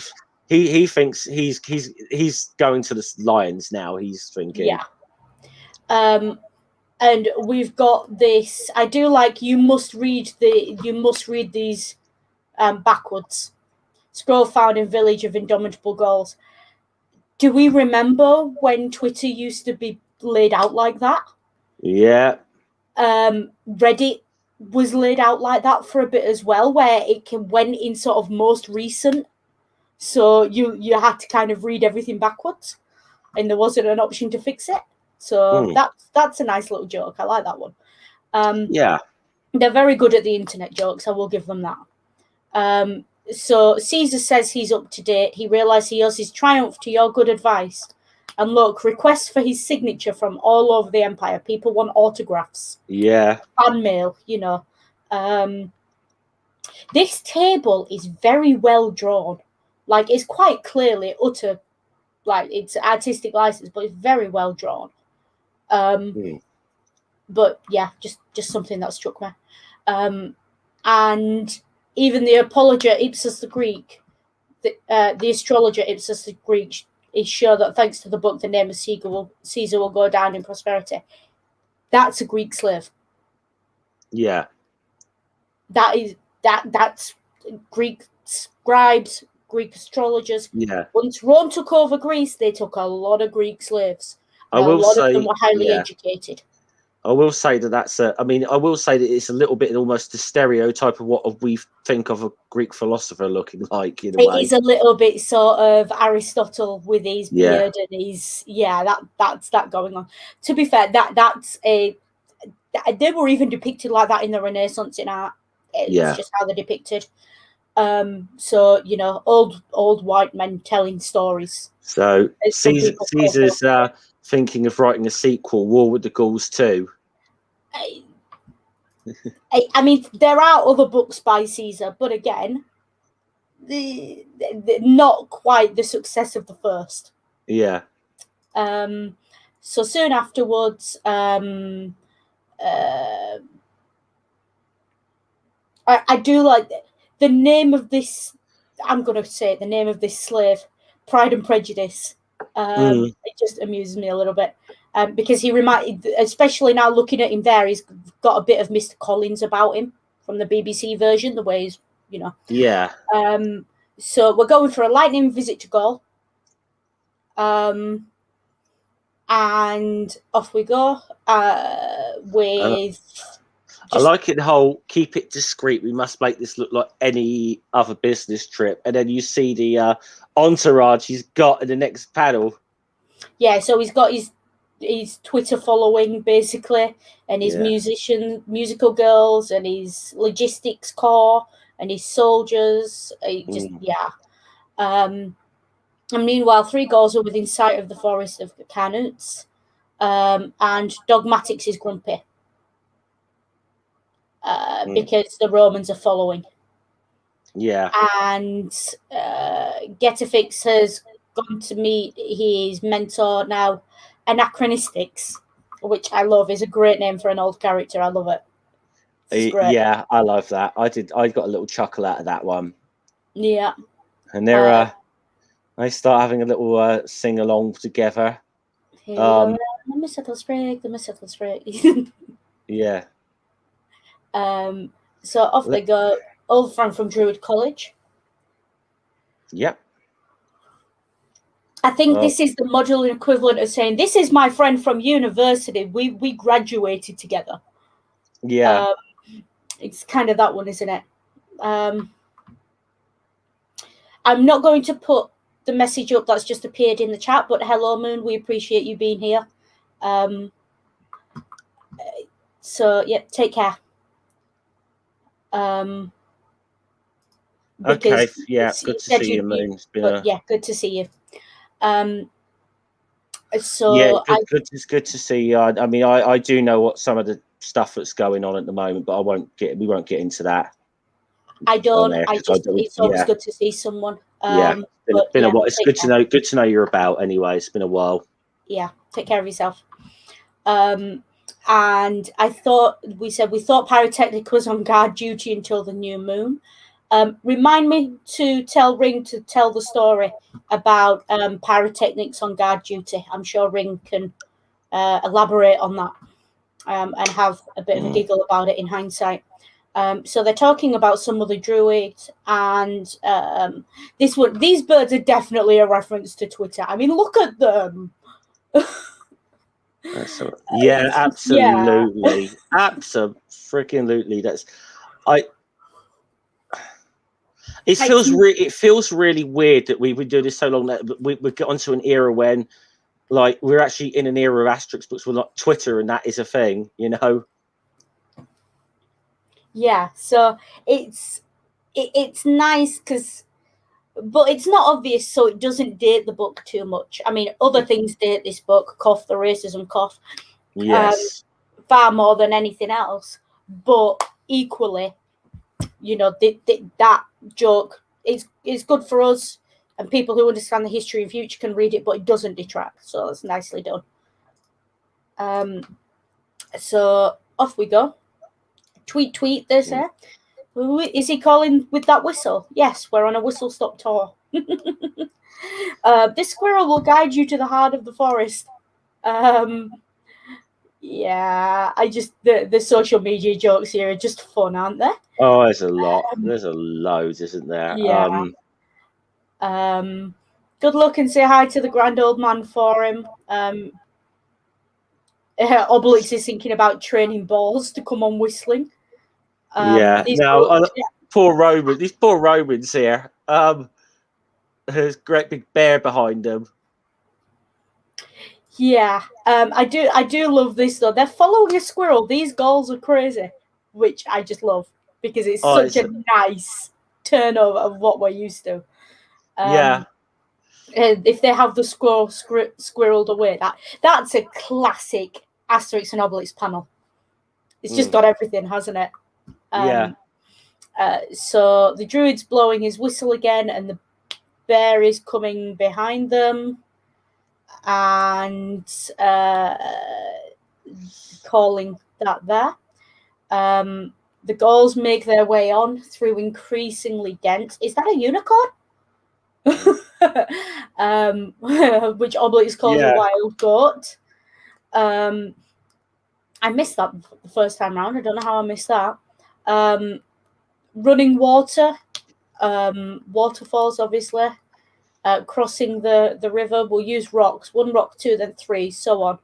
He thinks he's going to the lions now. He's thinking. Yeah. And we've got this. I do like you must read these backwards. Scroll found in village of indomitable Gauls. Do we remember when Twitter used to be laid out like that? Yeah. Reddit was laid out like that for a bit as well, where it went in sort of most recent. So you had to kind of read everything backwards, and there wasn't an option to fix it. So that's a nice little joke. I like that one. They're very good at the internet jokes. I will give them that. So Caesar says he's up to date. He realizes he owes his triumph to your good advice. And look, requests for his signature from all over the empire. People want autographs. Yeah. Fan mail, you know. This table is very well drawn. Like, it's quite clearly utter, like, it's artistic license, but it's very well drawn. But yeah, just something that struck me. And even the apologer Ipsus the Greek, the astrologer Ipsus the Greek, is sure that thanks to the book, the name of Caesar will go down in prosperity. That's a Greek slave. Yeah. That's Greek scribes, Greek astrologers. Yeah. Once Rome took over Greece, they took a lot of Greek slaves. I will lot say, of them were highly educated. I will say that I will say that it's a little bit almost the stereotype of what we think of a Greek philosopher looking like, in a way. It is a little bit sort of Aristotle with his beard and his that's that going on. To be fair, they were even depicted like that in the Renaissance in art. It's just how they're depicted. So, you know, old white men telling stories. So Caesar's thinking of writing a sequel, War with the Gauls 2. I mean, there are other books by Caesar, but again, the not quite the success of the first. Yeah. So soon afterwards, I do like the name of this. I'm going to say it, the name of this slave, Pride and Prejudice. It just amuses me a little bit. Because he especially now looking at him there, he's got a bit of Mr. Collins about him from the BBC version, the way he's, you know. Yeah. So we're going for a lightning visit to Gaul. And off we go with... I like it, the whole keep it discreet. We must make this look like any other business trip. And then you see the entourage he's got in the next panel. Yeah, so he's got his Twitter following, basically, and his musical girls, and his logistics corps, and his soldiers. And meanwhile, 3 Gauls are within sight of the forest of Carnutes, and Dogmatics is grumpy. Because the Romans are following. Yeah. And Getafix has gone to meet his mentor now, Anachronistics, which I love, is a great name for an old character. I love it. Yeah, I love that. I got a little chuckle out of that one. Yeah. And they start having a little sing along together. The Mistletoe Sprig. Yeah. So off they go. Old friend from Druid College. Yep. I think this is the modular equivalent of saying, this is my friend from university. We graduated together. Yeah. It's kind of that one, isn't it? I'm not going to put the message up that's just appeared in the chat, but hello, Moon. We appreciate you being here. So, yeah, take care. Okay, yeah, good to see you, Moon. Good to see you. It's good to see you. I mean, I do know what some of the stuff that's going on at the moment, but we won't get into that. I don't. It's always good to see someone. It's been a while. It's good to know you're about. Anyway, it's been a while. Yeah, take care of yourself. And I thought we thought Pyrotechnic was on guard duty until the new moon. Remind me to tell Ring to tell the story about Pyrotechnics on guard duty. I'm sure Ring can elaborate on that and have a bit of a giggle about it in hindsight. So they're talking about some other druid, and these birds are definitely a reference to Twitter. I mean, look at them. Yeah, absolutely, absolutely. It feels really weird that we've been doing this so long that we get onto an era when, like, we're actually in an era of Asterix books with like Twitter, and that is a thing, you know. Yeah, so it's nice because but it's not obvious, so it doesn't date the book too much. I mean, other things date this book, cough, the racism cough, Yes. far more than anything else. But equally, you know, that joke is good for us, and people who understand the history and future can read it, but it doesn't detract. So that's nicely done. So off we go. Tweet, they say. Is he calling with that whistle? Yes, we're on a whistle stop tour. This squirrel will guide you to the heart of the forest. Yeah, the social media jokes here are just fun, aren't they? Oh, there's a lot. There's a load, isn't there? Yeah. Good luck and say hi to the grand old man for him. Obelix is thinking about training balls to come on whistling. Poor Roman. These poor Romans here. There's a great big bear behind them. Yeah, I do love this though. They're following a squirrel. These Gauls are crazy, which I just love because it's such a nice turnover of what we're used to. And if they have the squirrel squirreled away, that's a classic Asterix and Obelix panel. It's just got everything, hasn't it? So the druid's blowing his whistle again, and the bear is coming behind them and calling that there. The Gauls make their way on through increasingly dense. Is that a unicorn? Which Obelix calls a wild goat. I missed that the first time round. I don't know how I missed that. Running water, waterfalls, obviously. Crossing the river, we'll use rocks. 1 rock, 2, then 3, so on.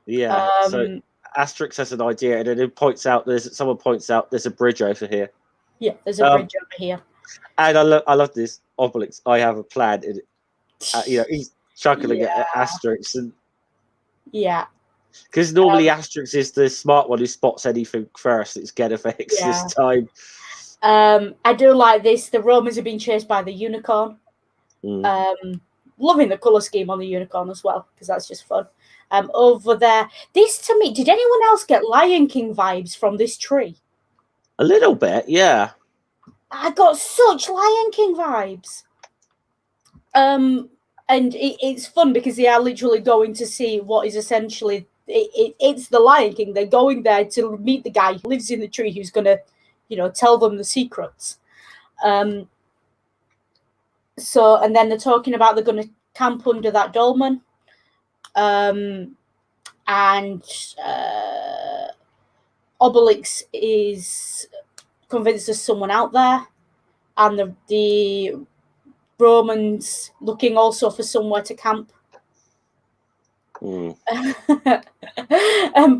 Yeah. So Asterix has an idea, and then someone points out there's a bridge over here. Yeah, there's a bridge over here. And I love this Obelix. I have a plan. He's chuckling at Asterix, and because normally Asterix is the smart one who spots anything first. It's Genefix this time. I do like this. The Romans are being chased by the unicorn. Loving the colour scheme on the unicorn as well, because that's just fun. Over there, this to me, did anyone else get Lion King vibes from this tree? A little bit, yeah. I got such Lion King vibes. And it's fun because they are literally going to see what is essentially it's the Lion King. They're going there to meet the guy who lives in the tree who's going to, tell them the secrets. So, and then they're talking about they're going to camp under that dolmen. And Obelix is convinced there's someone out there. And the Romans looking also for somewhere to camp. And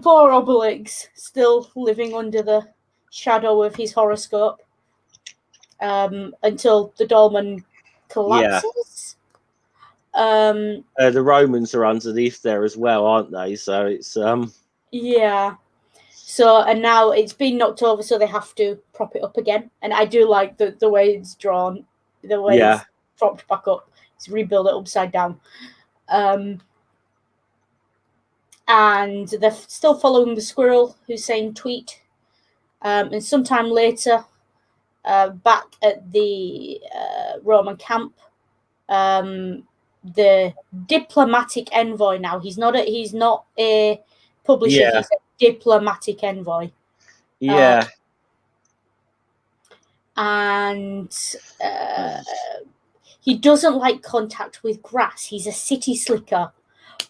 poor Obelix still living under the shadow of his horoscope until the dolmen collapses. The Romans are underneath there as well, aren't they? So it's So and now it's been knocked over, so they have to prop it up again. And I do like the way it's drawn, the way it's propped back up. It's rebuild it upside down. And they're still following the squirrel who's saying tweet. And sometime later, back at the Roman camp, the diplomatic envoy now, he's not a publisher, he's a diplomatic envoy. And he doesn't like contact with grass. He's a city slicker,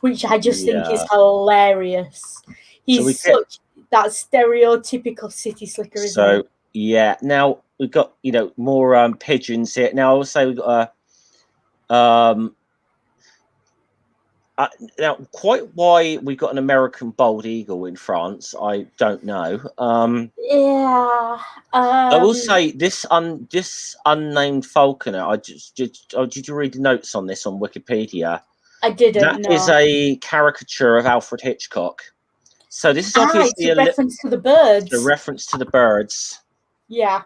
which I just think is hilarious. He's that stereotypical city slicker, isn't he? Yeah. Now we've got more pigeons here. Now I will say we've got now quite why we've got an American bald eagle in France, I don't know. I will say this unnamed falconer. Did you read the notes on this on Wikipedia? I didn't. That is a caricature of Alfred Hitchcock. So this is obviously it's a reference to the birds. A reference to the birds. Yeah.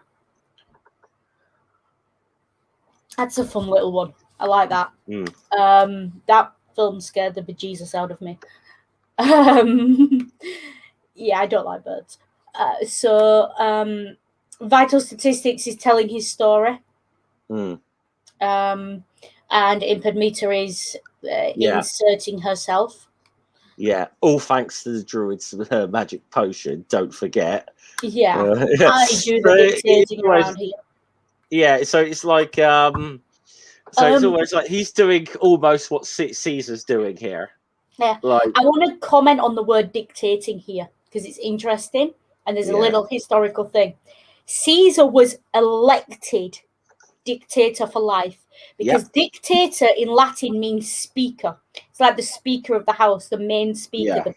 That's a fun little one. I like that. That film scared the bejesus out of me. Yeah, I don't like birds. Vital Statistics is telling his story. And Imped Meter is inserting herself. Yeah, all thanks to the druid's magic potion. Don't forget. Yeah, I do the dictating around here. Yeah, so it's like it's almost like he's doing almost what Caesar's doing here. Yeah, like, I want to comment on the word dictating here because it's interesting and there's a little historical thing. Caesar was elected dictator for life because dictator in Latin means speaker. It's like the speaker of the house, the main speaker,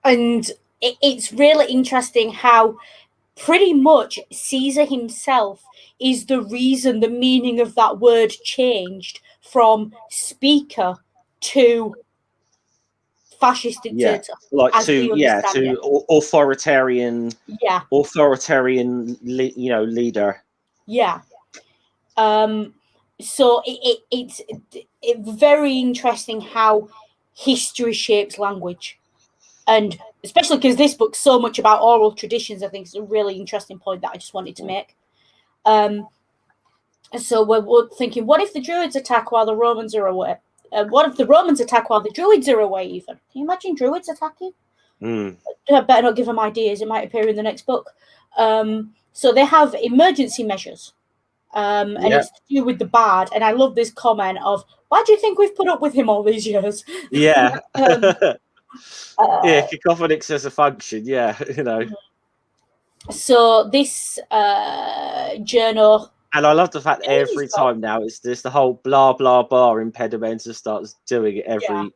and it's really interesting how pretty much Caesar himself is the reason the meaning of that word changed from speaker to fascist dictator. Like to authoritarian. Yeah. Authoritarian, leader. Yeah. So it's very interesting how history shapes language. And especially because this book's so much about oral traditions, I think it's a really interesting point that I just wanted to make. So we're thinking, what if the Druids attack while the Romans are away? What if the Romans attack while the Druids are away even? Can you imagine Druids attacking? I better not give them ideas. It might appear in the next book. So they have emergency measures. And it's to do with the bard. And I love this comment of, why do you think we've put up with him all these years? Yeah. Cacophonics as a function, So this journal, and I love the fact every time now it's this the whole blah blah blah impedimenta starts doing it every.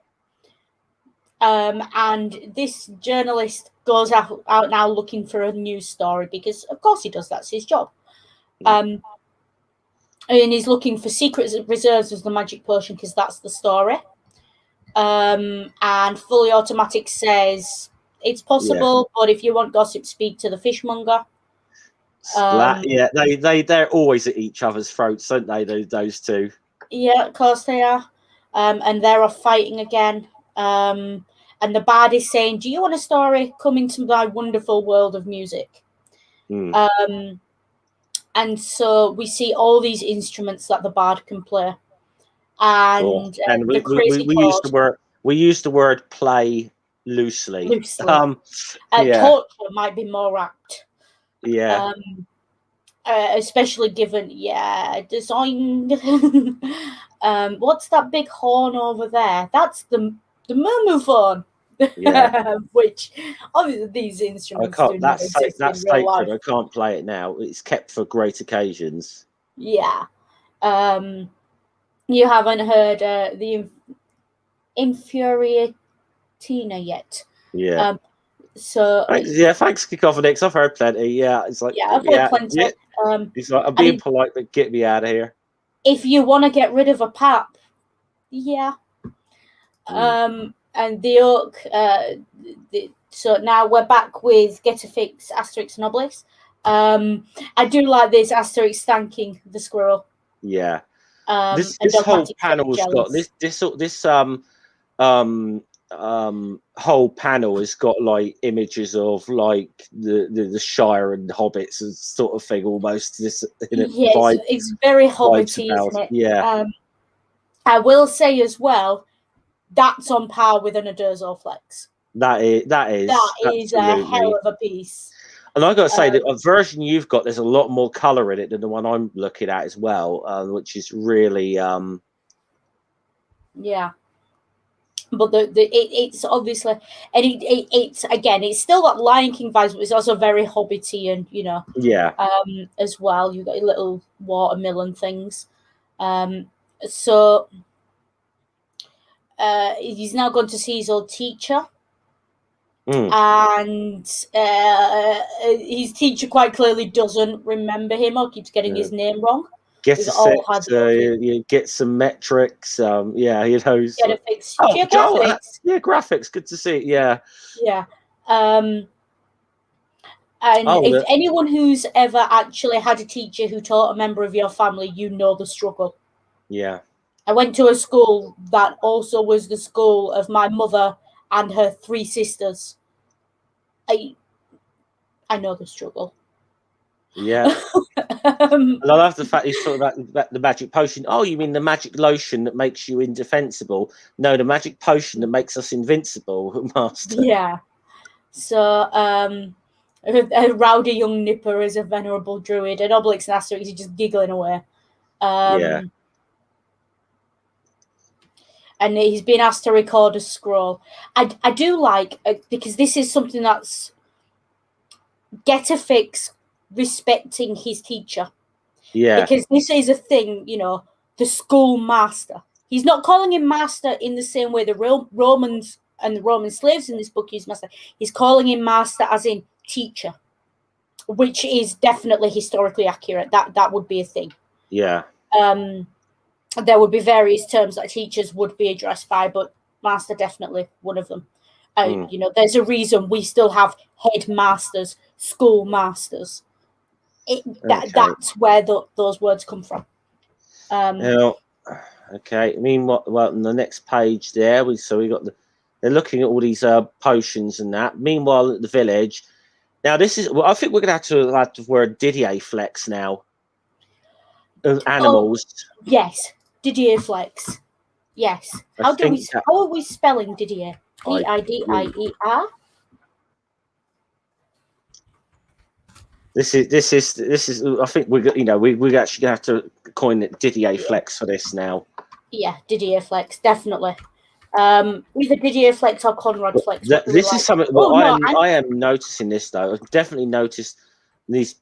And this journalist goes out now looking for a news story because of course he does. That's his job. And he's looking for secret reserves of the magic potion because that's the story. And Fully Automatic says it's possible, but if you want gossip, speak to the fishmonger. They're always at each other's throats, aren't they? Those two. Yeah, of course they are. And they're off fighting again. And the bard is saying, "Do you want a story? Come into my wonderful world of music." And so we see all these instruments that the bard can play. And we use the word play loosely. Torture might be more apt. Especially given design. What's that big horn over there? That's the murmuphone. Which obviously these instruments that's sacred. I can't play it now. It's kept for great occasions. Yeah. You haven't heard the Infuriatina yet. Yeah. Thanks, Cacophonics. I've heard plenty. Yeah, it's like I've heard plenty. Yeah. He's like, I'm being polite, but get me out of here. If you want to get rid of a pap, and the Oak. So now we're back with Get a Fix, Asterix and Obelix. I do like this Asterix thanking the squirrel. Yeah. This whole panel's got this whole panel has got like images of like the Shire and the hobbits and sort of thing almost. It's very hobbity, isn't it? Yeah. I will say as well, that's on par with an Adurzoflex. That is a hell of a piece. And I got to say, the version you've got, there's a lot more color in it than the one I'm looking at as well, which is really But it's obviously, and it's again, it's still got Lion King vibes, but it's also very hobbity and as well. You got your little watermelon things. So he's now gone to see his old teacher. And his teacher quite clearly doesn't remember him or keeps getting his name wrong. Get some metrics. Get a fix. Graphics. Good to see. Yeah. Yeah. And if anyone who's ever actually had a teacher who taught a member of your family, you know the struggle. Yeah. I went to a school that also was the school of my mother and her 3 sisters. I know the struggle. Yeah. And I love the fact he's talking about the magic potion. Oh, you mean the magic lotion that makes you indefensible? No, the magic potion that makes us invincible, Master. Yeah. So, a rowdy young nipper is a venerable druid, and Obelix and Asterix are just giggling away. Yeah. And he's been asked to record a scroll. I do like, because this is something that's Getafix respecting his teacher. Yeah. Because this is a thing, the school master. He's not calling him master in the same way the Romans and the Roman slaves in this book use master. He's calling him master as in teacher, which is definitely historically accurate. That would be a thing. Yeah. There would be various terms that teachers would be addressed by, but master definitely one of them. There's a reason we still have headmasters, school masters. That's where those words come from. Okay. Meanwhile, on the next page there, we got they're looking at all these potions and that. Meanwhile, at the village, now this is. Well, I think we're gonna have to wear a Didier flex now. Of animals. Oh, yes, Didier flex. Yes. How are we spelling Didier? D-I-D-I-E-R. This is. I think we're actually gonna have to coin it Didier flex for this now. Yeah, Didier flex, definitely. Either Didier flex or Conrad flex. This is something. I am noticing this though. I've definitely noticed these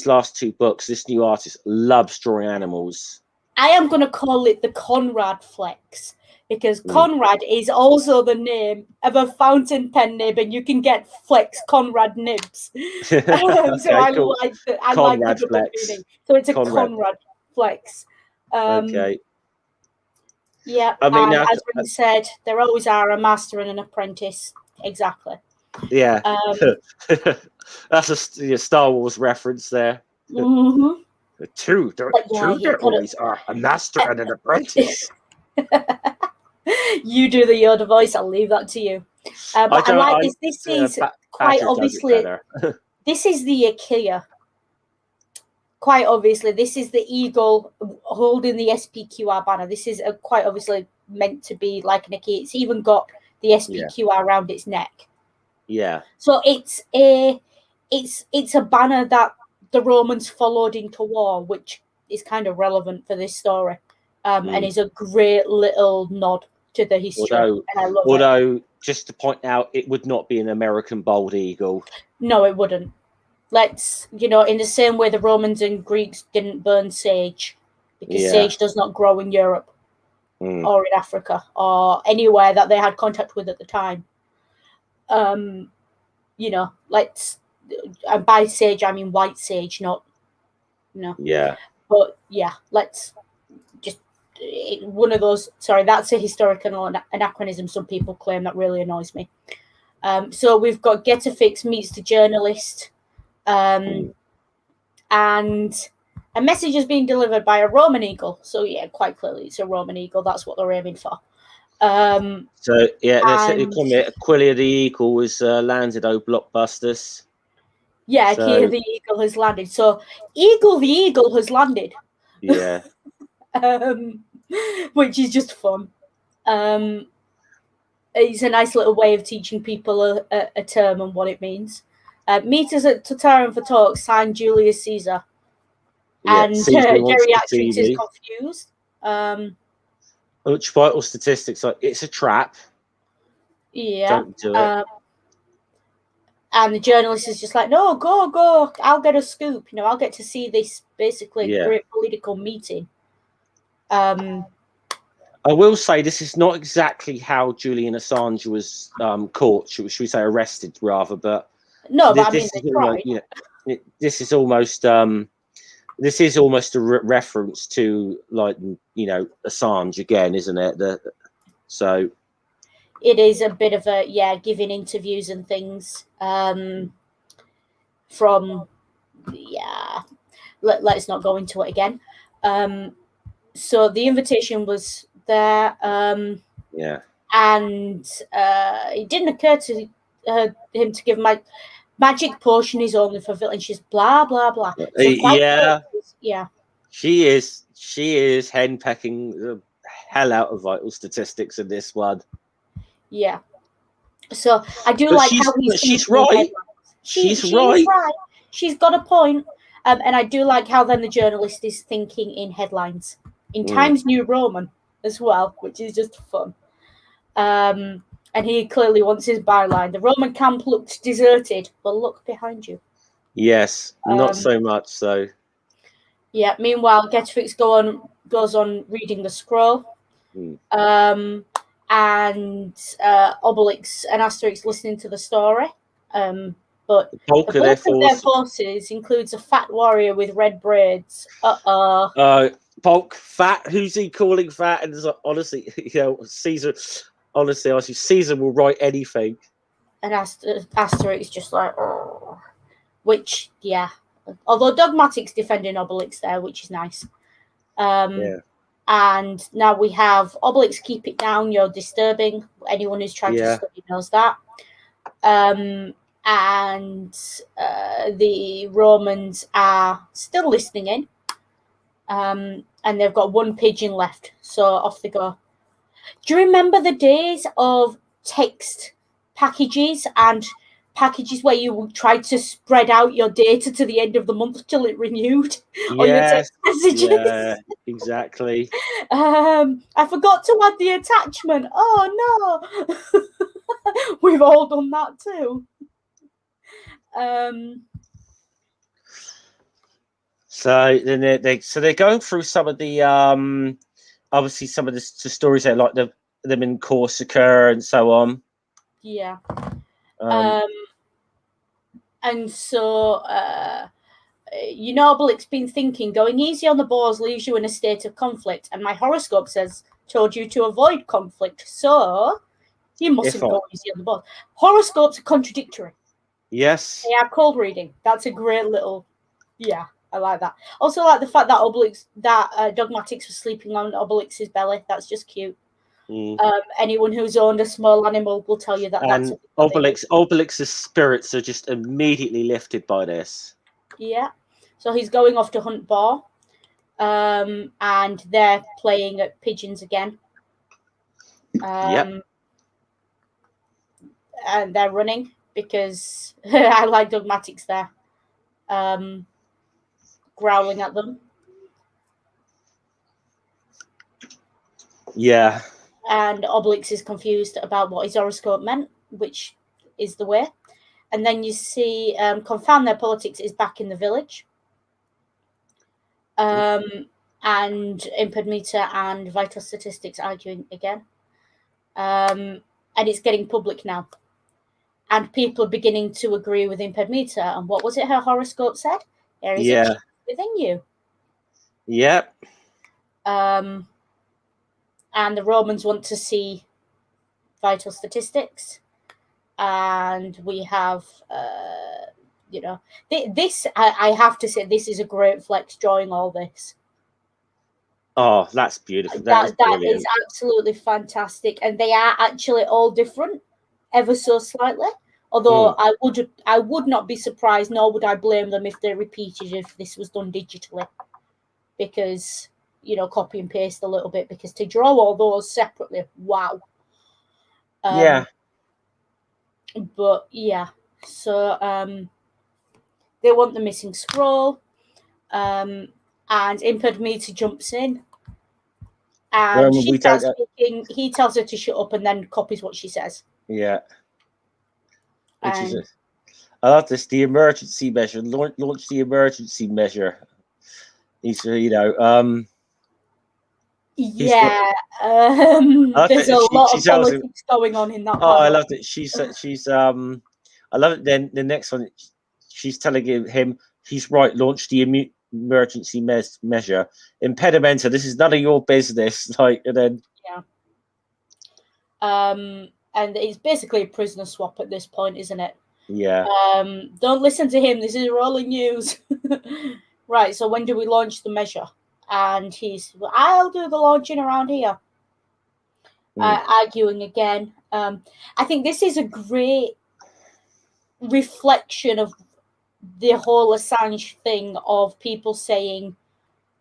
last 2 books. This new artist loves drawing animals. I am going to call it the Conrad flex, because Conrad is also the name of a fountain pen nib, and you can get flex Conrad nibs. So I cool. like the double meaning. So it's a Conrad flex. Okay. Yeah, as we said, there always are a master and an apprentice. Exactly. Yeah. That's a Star Wars reference there. Mm-hmm. The two boys are a master and an apprentice. You do the Yoda voice. I'll leave that to you. But I like this. This is quite obviously. This is the Achaea. Quite obviously, this is the eagle holding the SPQR banner. This is quite obviously meant to be like an Achaea. It's even got the SPQR around its neck. Yeah. So it's a banner that the Romans followed into war, which is kind of relevant for this story, and is a great little nod to the history. Although, just to point out, it would not be an American bald eagle. No, it wouldn't. Let's, in the same way the Romans and Greeks didn't burn sage, because sage does not grow in Europe or in Africa or anywhere that they had contact with at the time. Let's, and by sage I mean white sage, not. Yeah. But yeah, let's just one of those. Sorry, that's a historical anachronism. Some people claim that really annoys me. So we've got Getafix meets the journalist. And a message is being delivered by a Roman eagle. So yeah, quite clearly it's a Roman eagle. That's what they're aiming for. So yeah, let's comment. Aquila the eagle was landed. Oh, blockbusters. Yeah, Aquila the eagle has landed. So Eagle the eagle has landed. Yeah. Which is just fun. It's a nice little way of teaching people a term and what it means. Meet us at Satire for talk, signed Julius Caesar. And geriatrics is confused. Which vital statistics? Like, it's a trap. Yeah. Don't do it. And the journalist is just like, no, go. I'll get a scoop. I'll get to see this basically great political meeting. I will say this is not exactly how Julian Assange was caught. Should we say arrested rather? But no, but they tried. This is almost a reference to Assange again, isn't it? So it is a bit of a giving interviews and things. from let's not go into it again. So the invitation was there. And it didn't occur to him to give my magic potion is only for villains. She's blah blah blah. So She is henpecking the hell out of vital statistics in this one. Yeah. So I do like how she's right. She's right. She's got a point. And I do like how then the journalist is thinking in headlines. In Times New Roman as well, which is just fun. And he clearly wants his byline. The Roman camp looked deserted. Well, look behind you. Yes, not so much so. Yeah, meanwhile, Getrix goes on reading the scroll. And Obelix and Asterix listening to the story. But the bulk of their forces includes a fat warrior with red braids. Bulk fat. Who's he calling fat? And honestly, Caesar. Honestly, Caesar will write anything. And Asterix just like, oh. Which, yeah. Although Dogmatic's defending Obelix there, which is nice. And now we have Obelix, keep it down, you're disturbing. Anyone who's trying to study knows that. And the Romans are still listening in. And they've got one pigeon left. So off they go. Do you remember the days of text packages and packages where you tried to spread out your data to the end of the month till it renewed on your text messages? Yeah, exactly. I forgot to add the attachment. Oh no. We've all done that too. So then they're going through some of the obviously some of the stories there, like them in Corsica and so on. Yeah. And so Obelix been thinking going easy on the boars leaves you in a state of conflict, and my horoscope told you to avoid conflict, so you mustn't go easy on the boars. Horoscopes are contradictory. Yes. They are cold reading. That's a great little, I like that. Also like the fact that Dogmatics was sleeping on Obelix's belly. That's just cute. Anyone who's owned a small animal will tell you that. And that's Obelix's spirits are just immediately lifted by this. Yeah. So he's going off to hunt boar. And they're playing at Pigeons again. And they're running because I like Dogmatics there. Growling at them. Yeah. And Obelix is confused about what his horoscope meant, which is the way. And then you see Confound Their Politics is back in the village. And Impedmeter and Vital Statistics arguing again. And it's getting public now. And people are beginning to agree with Impedmeter. And what was it her horoscope said? There is a chip within you. Yep. And the Romans want to see vital statistics. And we have, this, I have to say, this is a great flex drawing all this. Oh, that's beautiful. That is absolutely fantastic. And they are actually all different, ever so slightly. Although I would not be surprised, nor would I blame them if they repeated if this was done digitally. Because, copy and paste a little bit. Because to draw all those separately, wow. But, yeah. So, they want the missing scroll. And Impedmeter jumps in. And she starts speaking. He tells her to shut up and then copies what she says. Yeah. I love this. The emergency measure. Launch the emergency measure. There's a lot of politics going on in that. Oh, I loved it. I love it. Then the next one, she's telling him he's right. Launch the emergency measure. Impedimenta. This is none of your business. And it's basically a prisoner swap at this point, isn't it? Yeah. Don't listen to him. This is rolling news. Right. So when do we launch the measure? And he's, well, I'll do the launching around here. Arguing again. I think this is a great reflection of the whole Assange thing of people saying,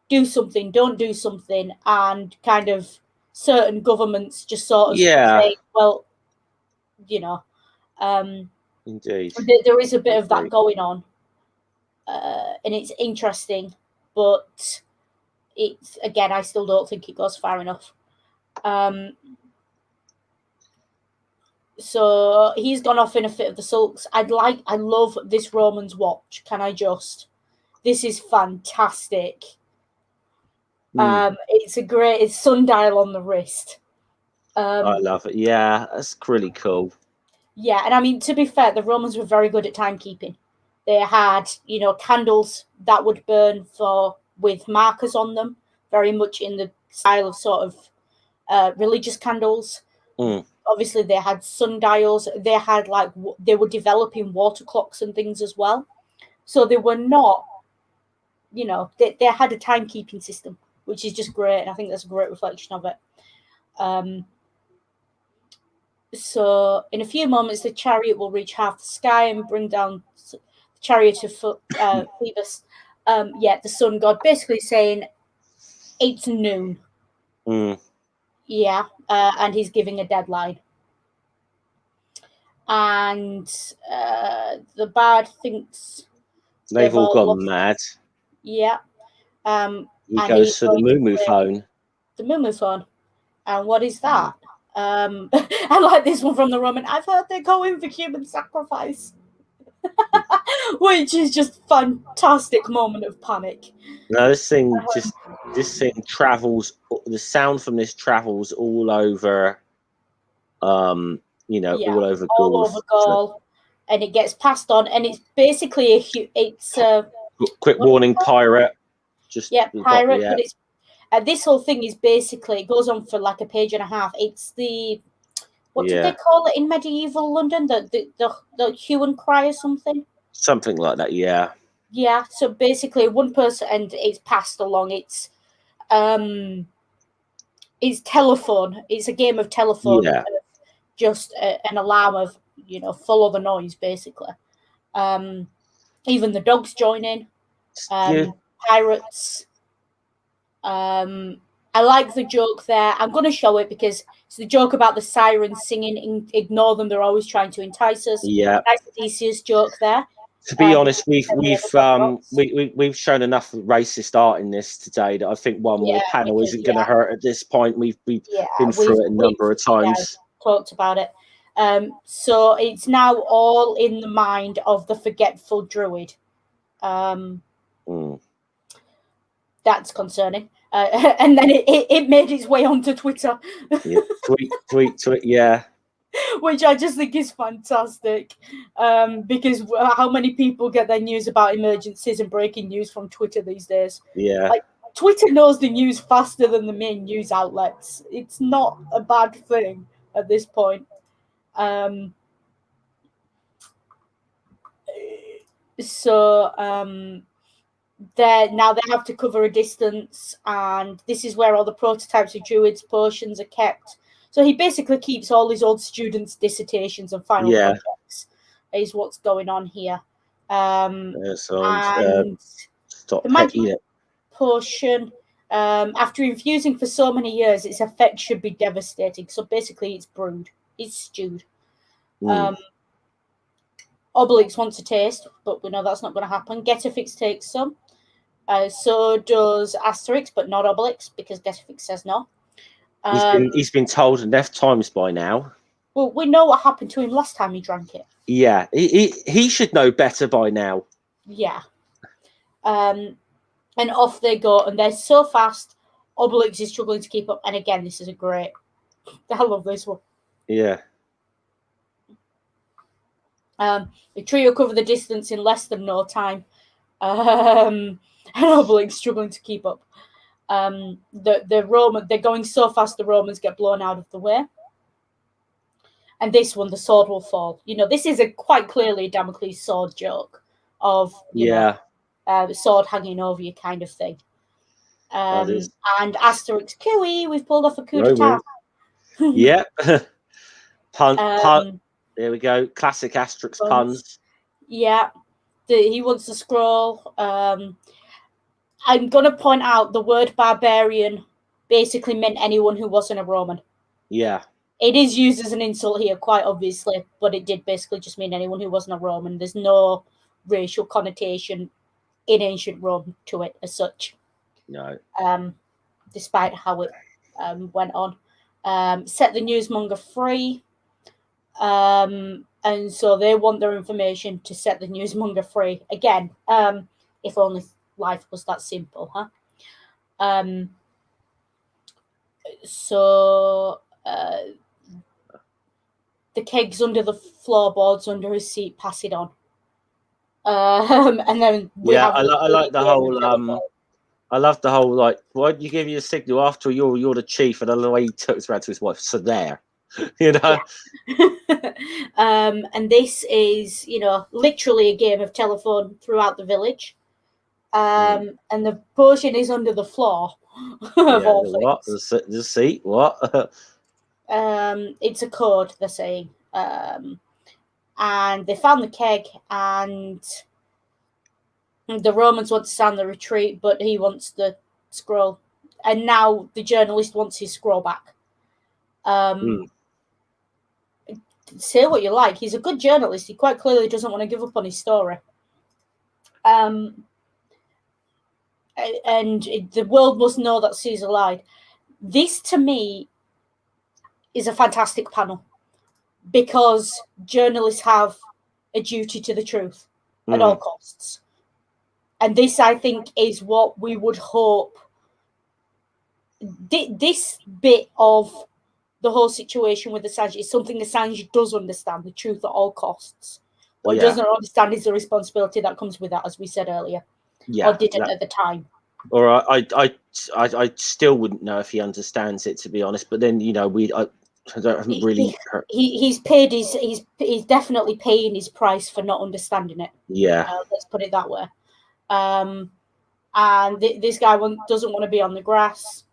do something, don't do something, and kind of certain governments just sort of say, well, you know, indeed, there is a bit of that going on, and it's interesting, but it's, again, I still don't think it goes far enough. So he's gone off in a fit of the sulks. I love this Roman's watch. Can I just? This is fantastic. It's sundial on the wrist. I love it. Yeah, that's really cool. Yeah, and I mean, to be fair, the Romans were very good at timekeeping. They had, candles that would burn with markers on them, very much in the style of sort of religious candles. Obviously, they had sundials. They had they were developing water clocks and things as well. So they were not, they had a timekeeping system, which is just great. And I think that's a great reflection of it. So in a few moments, the chariot will reach half the sky and bring down the chariot of Phoebus. The sun god, basically saying it's noon. Yeah, and he's giving a deadline. And the bard thinks they've all gone mad. Yeah. He goes for the moo phone. The moo phone. And what is that? I like this one from the Roman. I've heard they're going for human sacrifice. Which is just fantastic moment of panic. No, this thing travels. The sound from this travels all over. All over Gaul, and it gets passed on, and it's basically quick warning, pirate. Pirate. But it's this whole thing is basically, it goes on for like a page and a half. It's the what did they call it in medieval London? The hue and cry or something. Something like that, yeah. Yeah. So basically, one person, and it's passed along. It's telephone. It's a game of telephone. Yeah. Just an alarm of follow the noise, basically. Even the dogs join in. Pirates. I like the joke there. I'm going to show it because it's the joke about the sirens singing. Ignore them; they're always trying to entice us. Yeah, nice Odysseus joke there. To be honest, we've shown enough racist art in this today that I think one more panel isn't going to hurt at this point. We've been through it a number of times. Talked about it. So it's now all in the mind of the forgetful druid. That's concerning. And then it made its way onto Twitter. Tweet, yeah. Which I just think is fantastic, because how many people get their news about emergencies and breaking news from Twitter these days? Yeah. Twitter knows the news faster than the main news outlets. It's not a bad thing at this point. They have to cover a distance, and this is where all the prototypes of druids' potions are kept. So he basically keeps all his old students' dissertations and final projects, is what's going on here. And stop the magic potion, after infusing for so many years, its effect should be devastating. So basically, it's brewed. It's stewed. Obelix wants a taste, but we know that's not going to happen. Getafix takes some. So does Asterix, but not Obelix, because Getafix says no. He's been told enough times by now. Well, we know what happened to him last time he drank it. Yeah, he should know better by now. Yeah. And off they go, and they're so fast. Obelix is struggling to keep up. And again, this is a great. I love this one. Yeah. The trio cover the distance in less than no time. And Obelix struggling to keep up. They're going so fast the Romans get blown out of the way. And this one, the sword will fall. This is quite clearly a Damocles sword joke of, sword hanging over you kind of thing. And Asterix Cooey, we've pulled off a coup d'etat. Yeah. Pun. There we go. Classic Asterix puns. Yeah. He wants to scroll. I'm going to point out the word barbarian basically meant anyone who wasn't a Roman. Yeah. It is used as an insult here, quite obviously, but it did basically just mean anyone who wasn't a Roman. There's no racial connotation in ancient Rome to it as such. No. Despite how it went on. Set the newsmonger free. And so they want their information to set the newsmonger free. Again, if only life was that simple, huh? So the kegs under the floorboards under his seat, pass it on. And then I like the whole I love the whole, like, why did you give you a signal after you're the chief? And I love the way he talks around to his wife. So there, Yeah. And this is, literally a game of telephone throughout the village. And the potion is under the floor of all things. What? The seat? What? It's a code, they're saying. And they found the keg, and the Romans want to sound the retreat, but he wants the scroll. And now the journalist wants his scroll back. Say what you like. He's a good journalist. He quite clearly doesn't want to give up on his story. And the world must know that Caesar lied. This, to me, is a fantastic panel because journalists have a duty to the truth at all costs. And this, I think, is what we would hope. This bit of the whole situation with Assange is something Assange does understand, the truth at all costs. What he doesn't understand is the responsibility that comes with that, as we said earlier. Or didn't at the time. Or I still wouldn't know if he understands it, to be honest. But then, I haven't really. He's paid he's definitely paying his price for not understanding it. Yeah. Let's put it that way. And this guy doesn't want to be on the grass.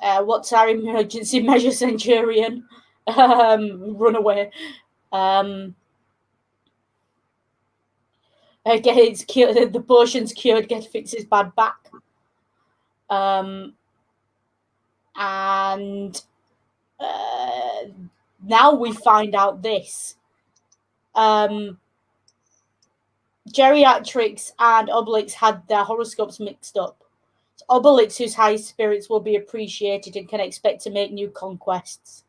What's our emergency measure, Centurion? Run away. Get it's cured. The potion's cured. Get fix his bad back. And now we find out this. Geriatrix and Obelix had their horoscopes mixed up. It's Obelix, whose high spirits will be appreciated and can expect to make new conquests.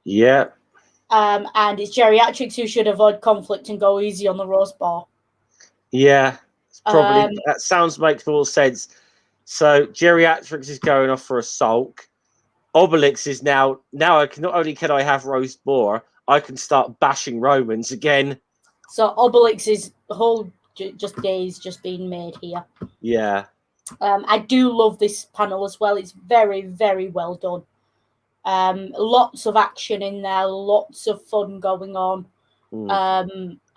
Yeah. And it's Geriatrix who should avoid conflict and go easy on the roast bar. Yeah. Probably that makes more sense. So Geriatrix is going off for a sulk. Obelix is now I can not only can I have roast boar, I can start bashing Romans again. So Obelix is whole days just being made here. Yeah. I do love this panel as well. It's very, very well done. Lots of action in there, lots of fun going on.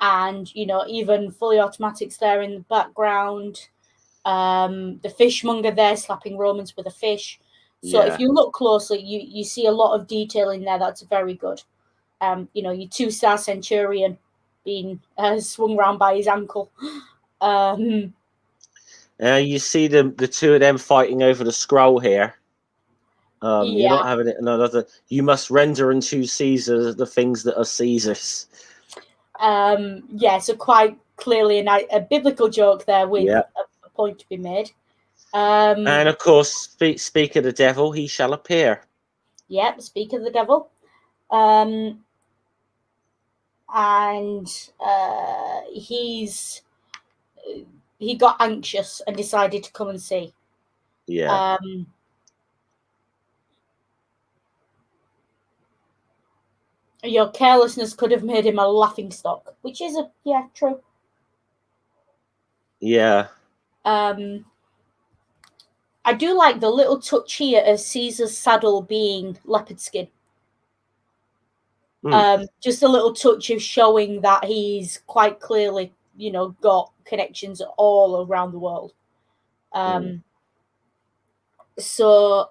And even fully automatics there in the background. The fishmonger there slapping Romans with a fish. So if you look closely, you see a lot of detail in there that's very good. Your 2-star centurion being swung around by his ankle. You see the two of them fighting over the scroll here. You're not having it another. You must render unto Caesar the things that are Caesar's. So quite clearly a biblical joke there with a point to be made. And of course, speak of the devil, he shall appear. Yep, speak of the devil. And he got anxious and decided to come and see. Yeah. Your carelessness could have made him a laughingstock, which is true. Yeah. I do like the little touch here of Caesar's saddle being leopard skin. Just a little touch of showing that he's quite clearly, got connections all around the world. So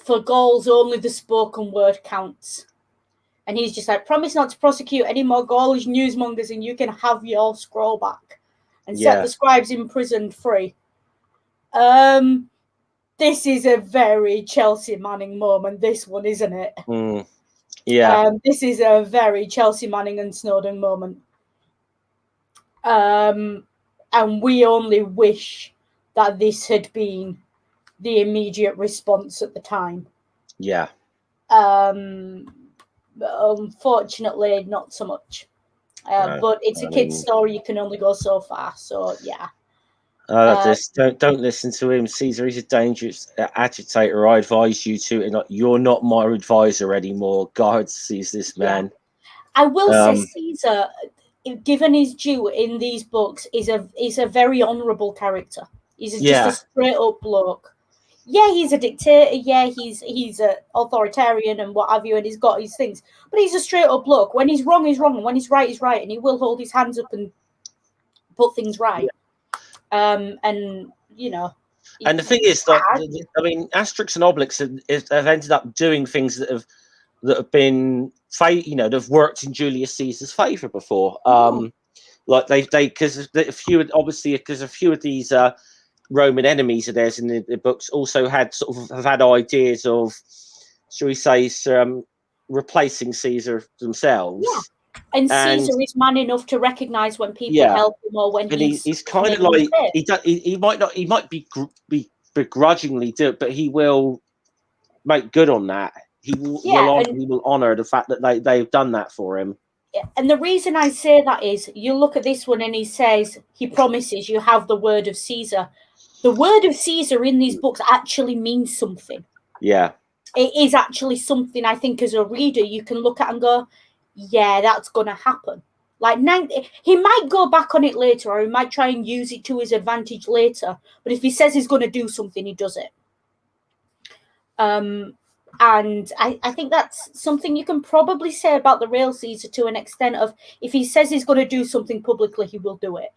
for Gauls, only the spoken word counts. And he's just like, promise not to prosecute any more Gaulish newsmongers and you can have your scroll back. And set the scribes imprisoned free. This is a very Chelsea Manning moment, this one, isn't it? This is a very Chelsea Manning and Snowden moment. And we only wish that this had been the immediate response at the time. Yeah. Unfortunately, not so much. But it's a kid's story. You can only go so far. So, yeah. Don't listen to him, Caesar. He's a dangerous agitator. I advise you to. You're not my advisor anymore. God sees this man. Yeah. I will say Caesar, given his due in these books, is a very honourable character. He's just a straight up bloke. Yeah, he's a dictator. Yeah, he's an authoritarian and what have you, and he's got his things. But he's a straight up bloke. When he's wrong, he's wrong, and when he's right, he's right, and he will hold his hands up and put things right. And and the thing is that Asterix and Obelix have ended up doing things that have been that have worked in Julius Caesar's favor before. Like they because a few of these Roman enemies of theirs in the books also have had ideas of, shall we say, replacing Caesar themselves. Yeah. And Caesar is man enough to recognize when people help him or when he's kind of like he might begrudgingly do it, but he will make good on that. He will honor the fact that they've done that for him. And the reason I say that is, you look at this one and he says, he promises you have the word of Caesar. The word of Caesar in these books actually means something. Yeah. It is actually something I think as a reader you can look at and go, yeah, that's going to happen. Like, he might go back on it later, or he might try and use it to his advantage later. But if he says he's going to do something, he does it. And I think that's something you can probably say about the real Caesar to an extent of, if he says he's going to do something publicly, he will do it.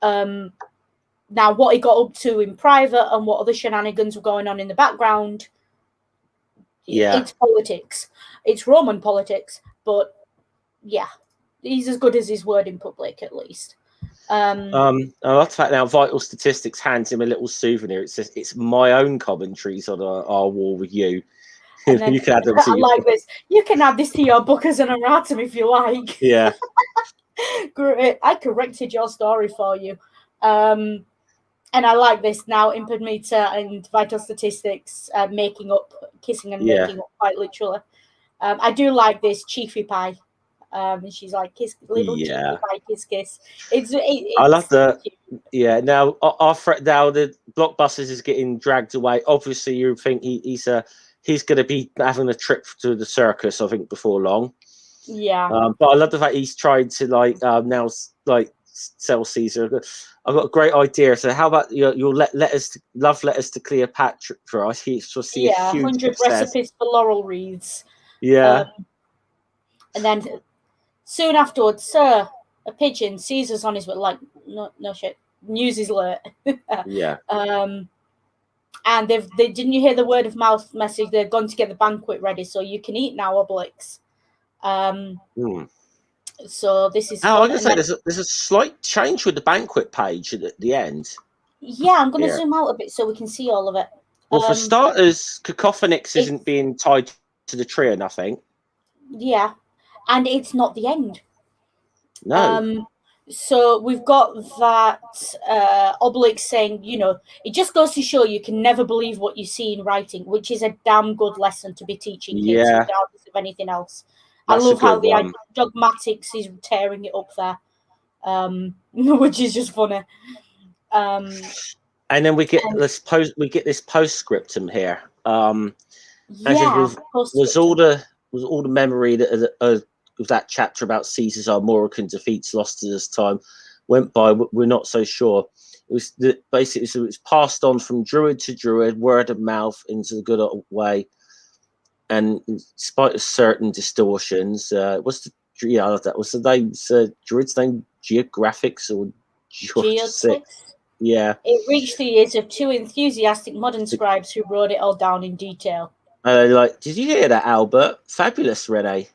Now, what he got up to in private and what other shenanigans were going on in the background, it's politics. It's Roman politics. But yeah, he's as good as his word in public, at least. I like the fact now Vital Statistics hands him a little souvenir. It says, "It's my own commentaries on our war with you." Then, you can add them to like this. You can add this to your book as an erratum if you like. Yeah. Great. I corrected your story for you. And I like this now. Impermeter and Vital Statistics making up, kissing and making up, quite literally. I do like this Chiefy Pie. And she's like, kiss, little Chiefy Pie, kiss. It's I love the cute. Now now the Blockbusters is getting dragged away. Obviously, you think he's going to be having a trip to the circus, I think, before long. Yeah. But I love the fact he's trying to now sell Caesar. I've got a great idea. So how about your love letters to Cleopatra? I see a huge 100 recipes for laurel wreaths. Yeah. And then soon afterwards, sir, a pigeon. Caesar's on his way. Like, no shit. News is late. Yeah. And they didn't you hear the word of mouth message? They're going to get the banquet ready, so you can eat now, Obelix. So this is. I'm going to say there's a slight change with the banquet page at the end. Yeah, I'm going to zoom out a bit so we can see all of it. Well, for starters, Cacophonix isn't being tied to the tree or nothing. Yeah, and it's not the end. No. So we've got that Obelix saying, it just goes to show you can never believe what you see in writing, which is a damn good lesson to be teaching kids, regardless of anything else. That's I love how the dogmatics is tearing it up there, which is just funny. And then we get this postscriptum here. Was all the memory of that chapter about Caesar's Armorican defeats lost to this time went by. We're not so sure. It was basically, so it was passed on from druid to druid, word of mouth, into the good old way. and in spite of certain distortions, that was the name's druid's name, Geographics or Geodesix. Yeah. It reached the ears of two enthusiastic modern scribes who wrote it all down in detail. Did you hear that, Albert? Fabulous, Renee.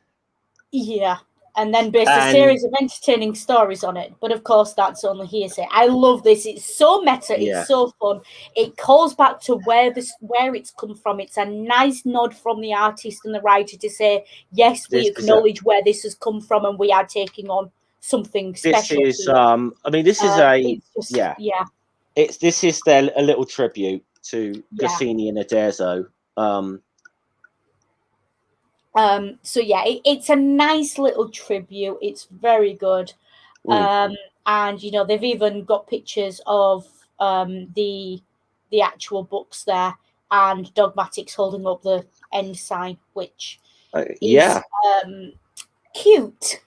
Yeah. And then based a series of entertaining stories on it. But of course, that's only hearsay. I love this. It's so meta. It's so fun. It calls back to where it's come from. It's a nice nod from the artist and the writer to say, yes, we acknowledge where this has come from, and we are taking on something special. This is, this is this is a little tribute to Goscinny and Uderzo. So yeah, it's a nice little tribute. It's very good. And they've even got pictures of the actual books there, and Dogmatics holding up the end sign, which is cute,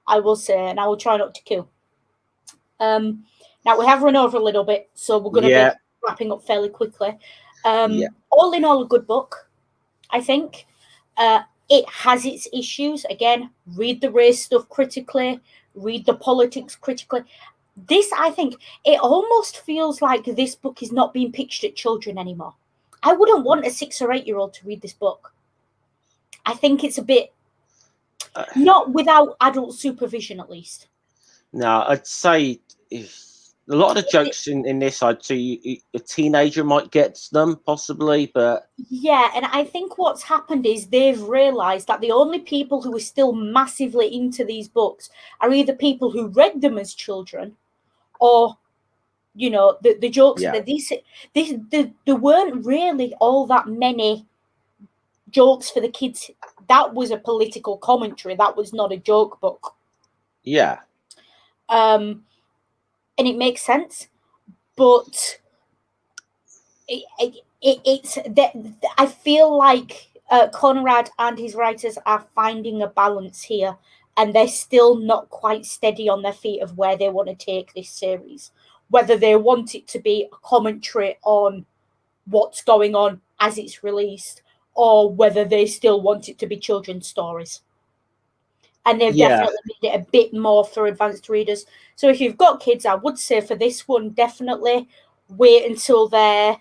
I will say, and I will try not to kill. Now we have run over a little bit, so we're going to be wrapping up fairly quickly. All in all, a good book, I think. It has its issues. Again, read the race stuff critically, read the politics critically. This, I think, it almost feels like this book is not being pitched at children anymore. I wouldn't want a 6 or 8-year-old to read this book. I think it's a bit not without adult supervision, at least. No, I'd say a lot of the jokes in this, I'd say a teenager might get them, possibly, but... Yeah, and I think what's happened is they've realised that the only people who are still massively into these books are either people who read them as children or, the jokes. There weren't really all that many jokes for the kids. That was a political commentary. That was not a joke book. Yeah. And it makes sense, but it's that I feel like Conrad and his writers are finding a balance here, and they're still not quite steady on their feet of where they want to take this series, whether they want it to be a commentary on what's going on as it's released, or whether they still want it to be children's stories. And they've definitely made it a bit more for advanced readers. So if you've got kids, I would say for this one, definitely wait until they're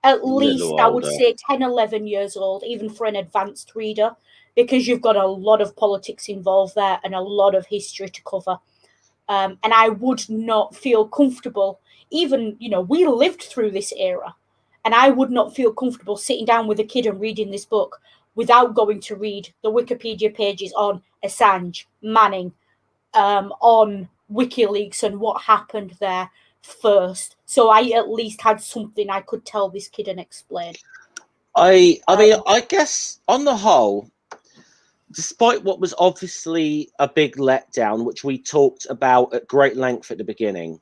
at least, I would say, 10, 11 years old, even for an advanced reader, because you've got a lot of politics involved there and a lot of history to cover. And I would not feel comfortable, even, we lived through this era, and I would not feel comfortable sitting down with a kid and reading this book without going to read the Wikipedia pages on Assange, Manning, on WikiLeaks and what happened there first. So I at least had something I could tell this kid and explain. I mean, I guess on the whole, despite what was obviously a big letdown, which we talked about at great length at the beginning,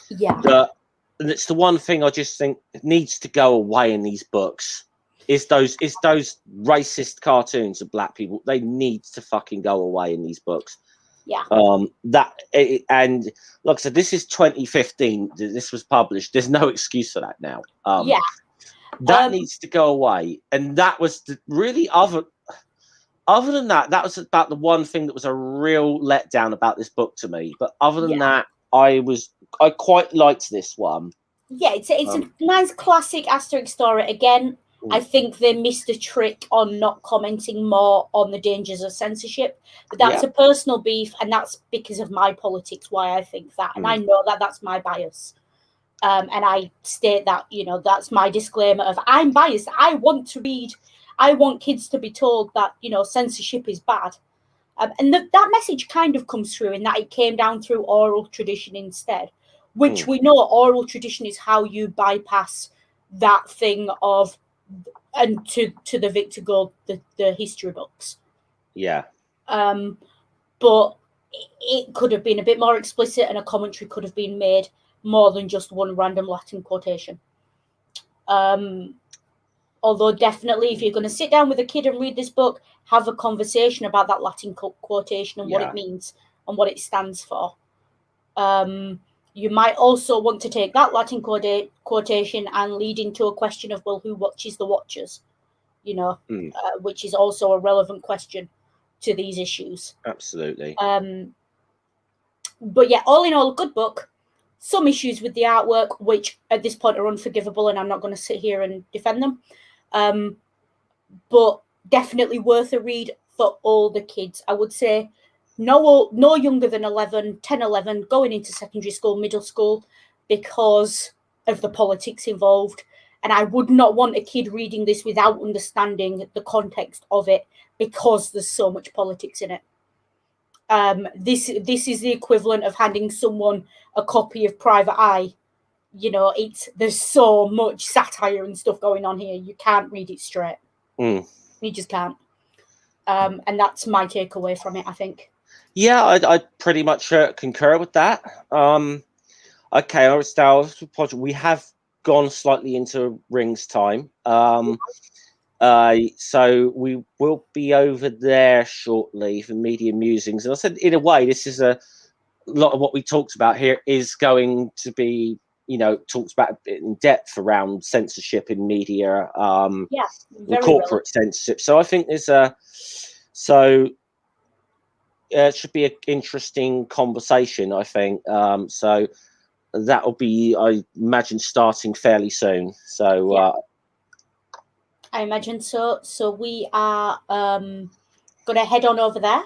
and it's the one thing I just think needs to go away in these books. Is those racist cartoons of black people? They need to fucking go away in these books. Yeah. And like I said, this is 2015. This was published. There's no excuse for that now. That needs to go away. And that was really other than that. That was about the one thing that was a real letdown about this book to me. But other than that, I quite liked this one. Yeah, it's a nice classic Asterix story again. I think they missed a trick on not commenting more on the dangers of censorship. But that's a personal beef, and that's because of my politics, why I think that. And I know that that's my bias. And I state that, that's my disclaimer of I'm biased. I want kids to be told that, censorship is bad. And that message kind of comes through in that it came down through oral tradition instead, which we know oral tradition is how you bypass that thing of... and to the Victor Gold, the history books. Yeah. But it could have been a bit more explicit, and a commentary could have been made more than just one random Latin quotation. Although definitely, if you're going to sit down with a kid and read this book, have a conversation about that Latin quotation and what it means and what it stands for. You might also want to take that Latin quotation and lead into a question of, well, who watches the Watchers? you know, which is also a relevant question to these issues. Absolutely. But yeah, all in all, a good book. Some issues with the artwork, which at this point are unforgivable, and I'm not going to sit here and defend them. But definitely worth a read for older kids. I would say no younger than 11, 10, 11, going into secondary school, middle school, because of the politics involved. And I would not want a kid reading this without understanding the context of it, because there's so much politics in it. This is the equivalent of handing someone a copy of Private Eye. You know, there's so much satire and stuff going on here. You can't read it straight. You just can't. And that's my takeaway from it, I think. Yeah, I pretty much concur with that. Okay, we have gone slightly into Ring's time. So we will be over there shortly for Media Musings. And I said, in a way, this is a lot of what we talked about here is going to be, you know, talked about in depth around censorship in media, and corporate censorship. So I think there's it should be an interesting conversation, I think. So that will be, I imagine, starting fairly soon. So I imagine so. So we are going to head on over there.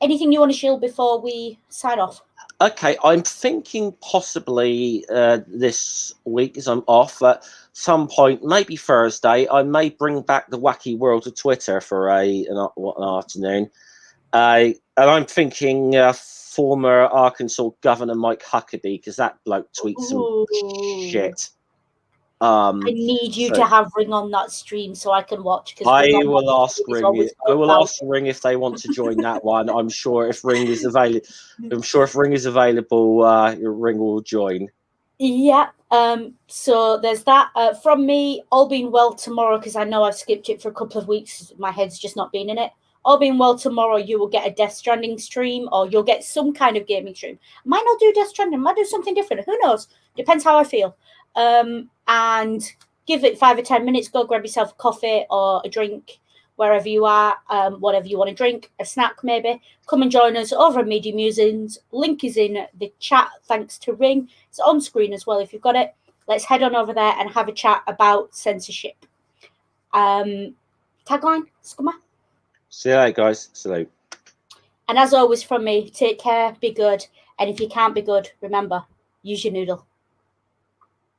Anything you want to share before we sign off? Okay, I'm thinking possibly this week, as I'm off, at some point, maybe Thursday, I may bring back the wacky world of Twitter for an afternoon. And I'm thinking former Arkansas Governor Mike Huckabee, because that bloke tweets some shit. I need you to have Ring on that stream so I can watch. I will ask Ring. I will ask Ring if they want to join that one. I'm sure if Ring is available, Ring will join. Yeah. So there's that. From me, all being well tomorrow, because I know I've skipped it for a couple of weeks. My head's just not been in it. All being well tomorrow, you will get a Death Stranding stream, or you'll get some kind of gaming stream. I might not do Death Stranding. I might do something different. Who knows? Depends how I feel. And give it 5 or 10 minutes. Go grab yourself a coffee or a drink wherever you are, whatever you want to drink, a snack maybe. Come and join us over at Media Musings. Link is in the chat, thanks to Ring. It's on screen as well if you've got it. Let's head on over there and have a chat about censorship. Tagline, Scummer? See you later, guys. Salute. And as always from me, take care, be good. And if you can't be good, remember, use your noodle.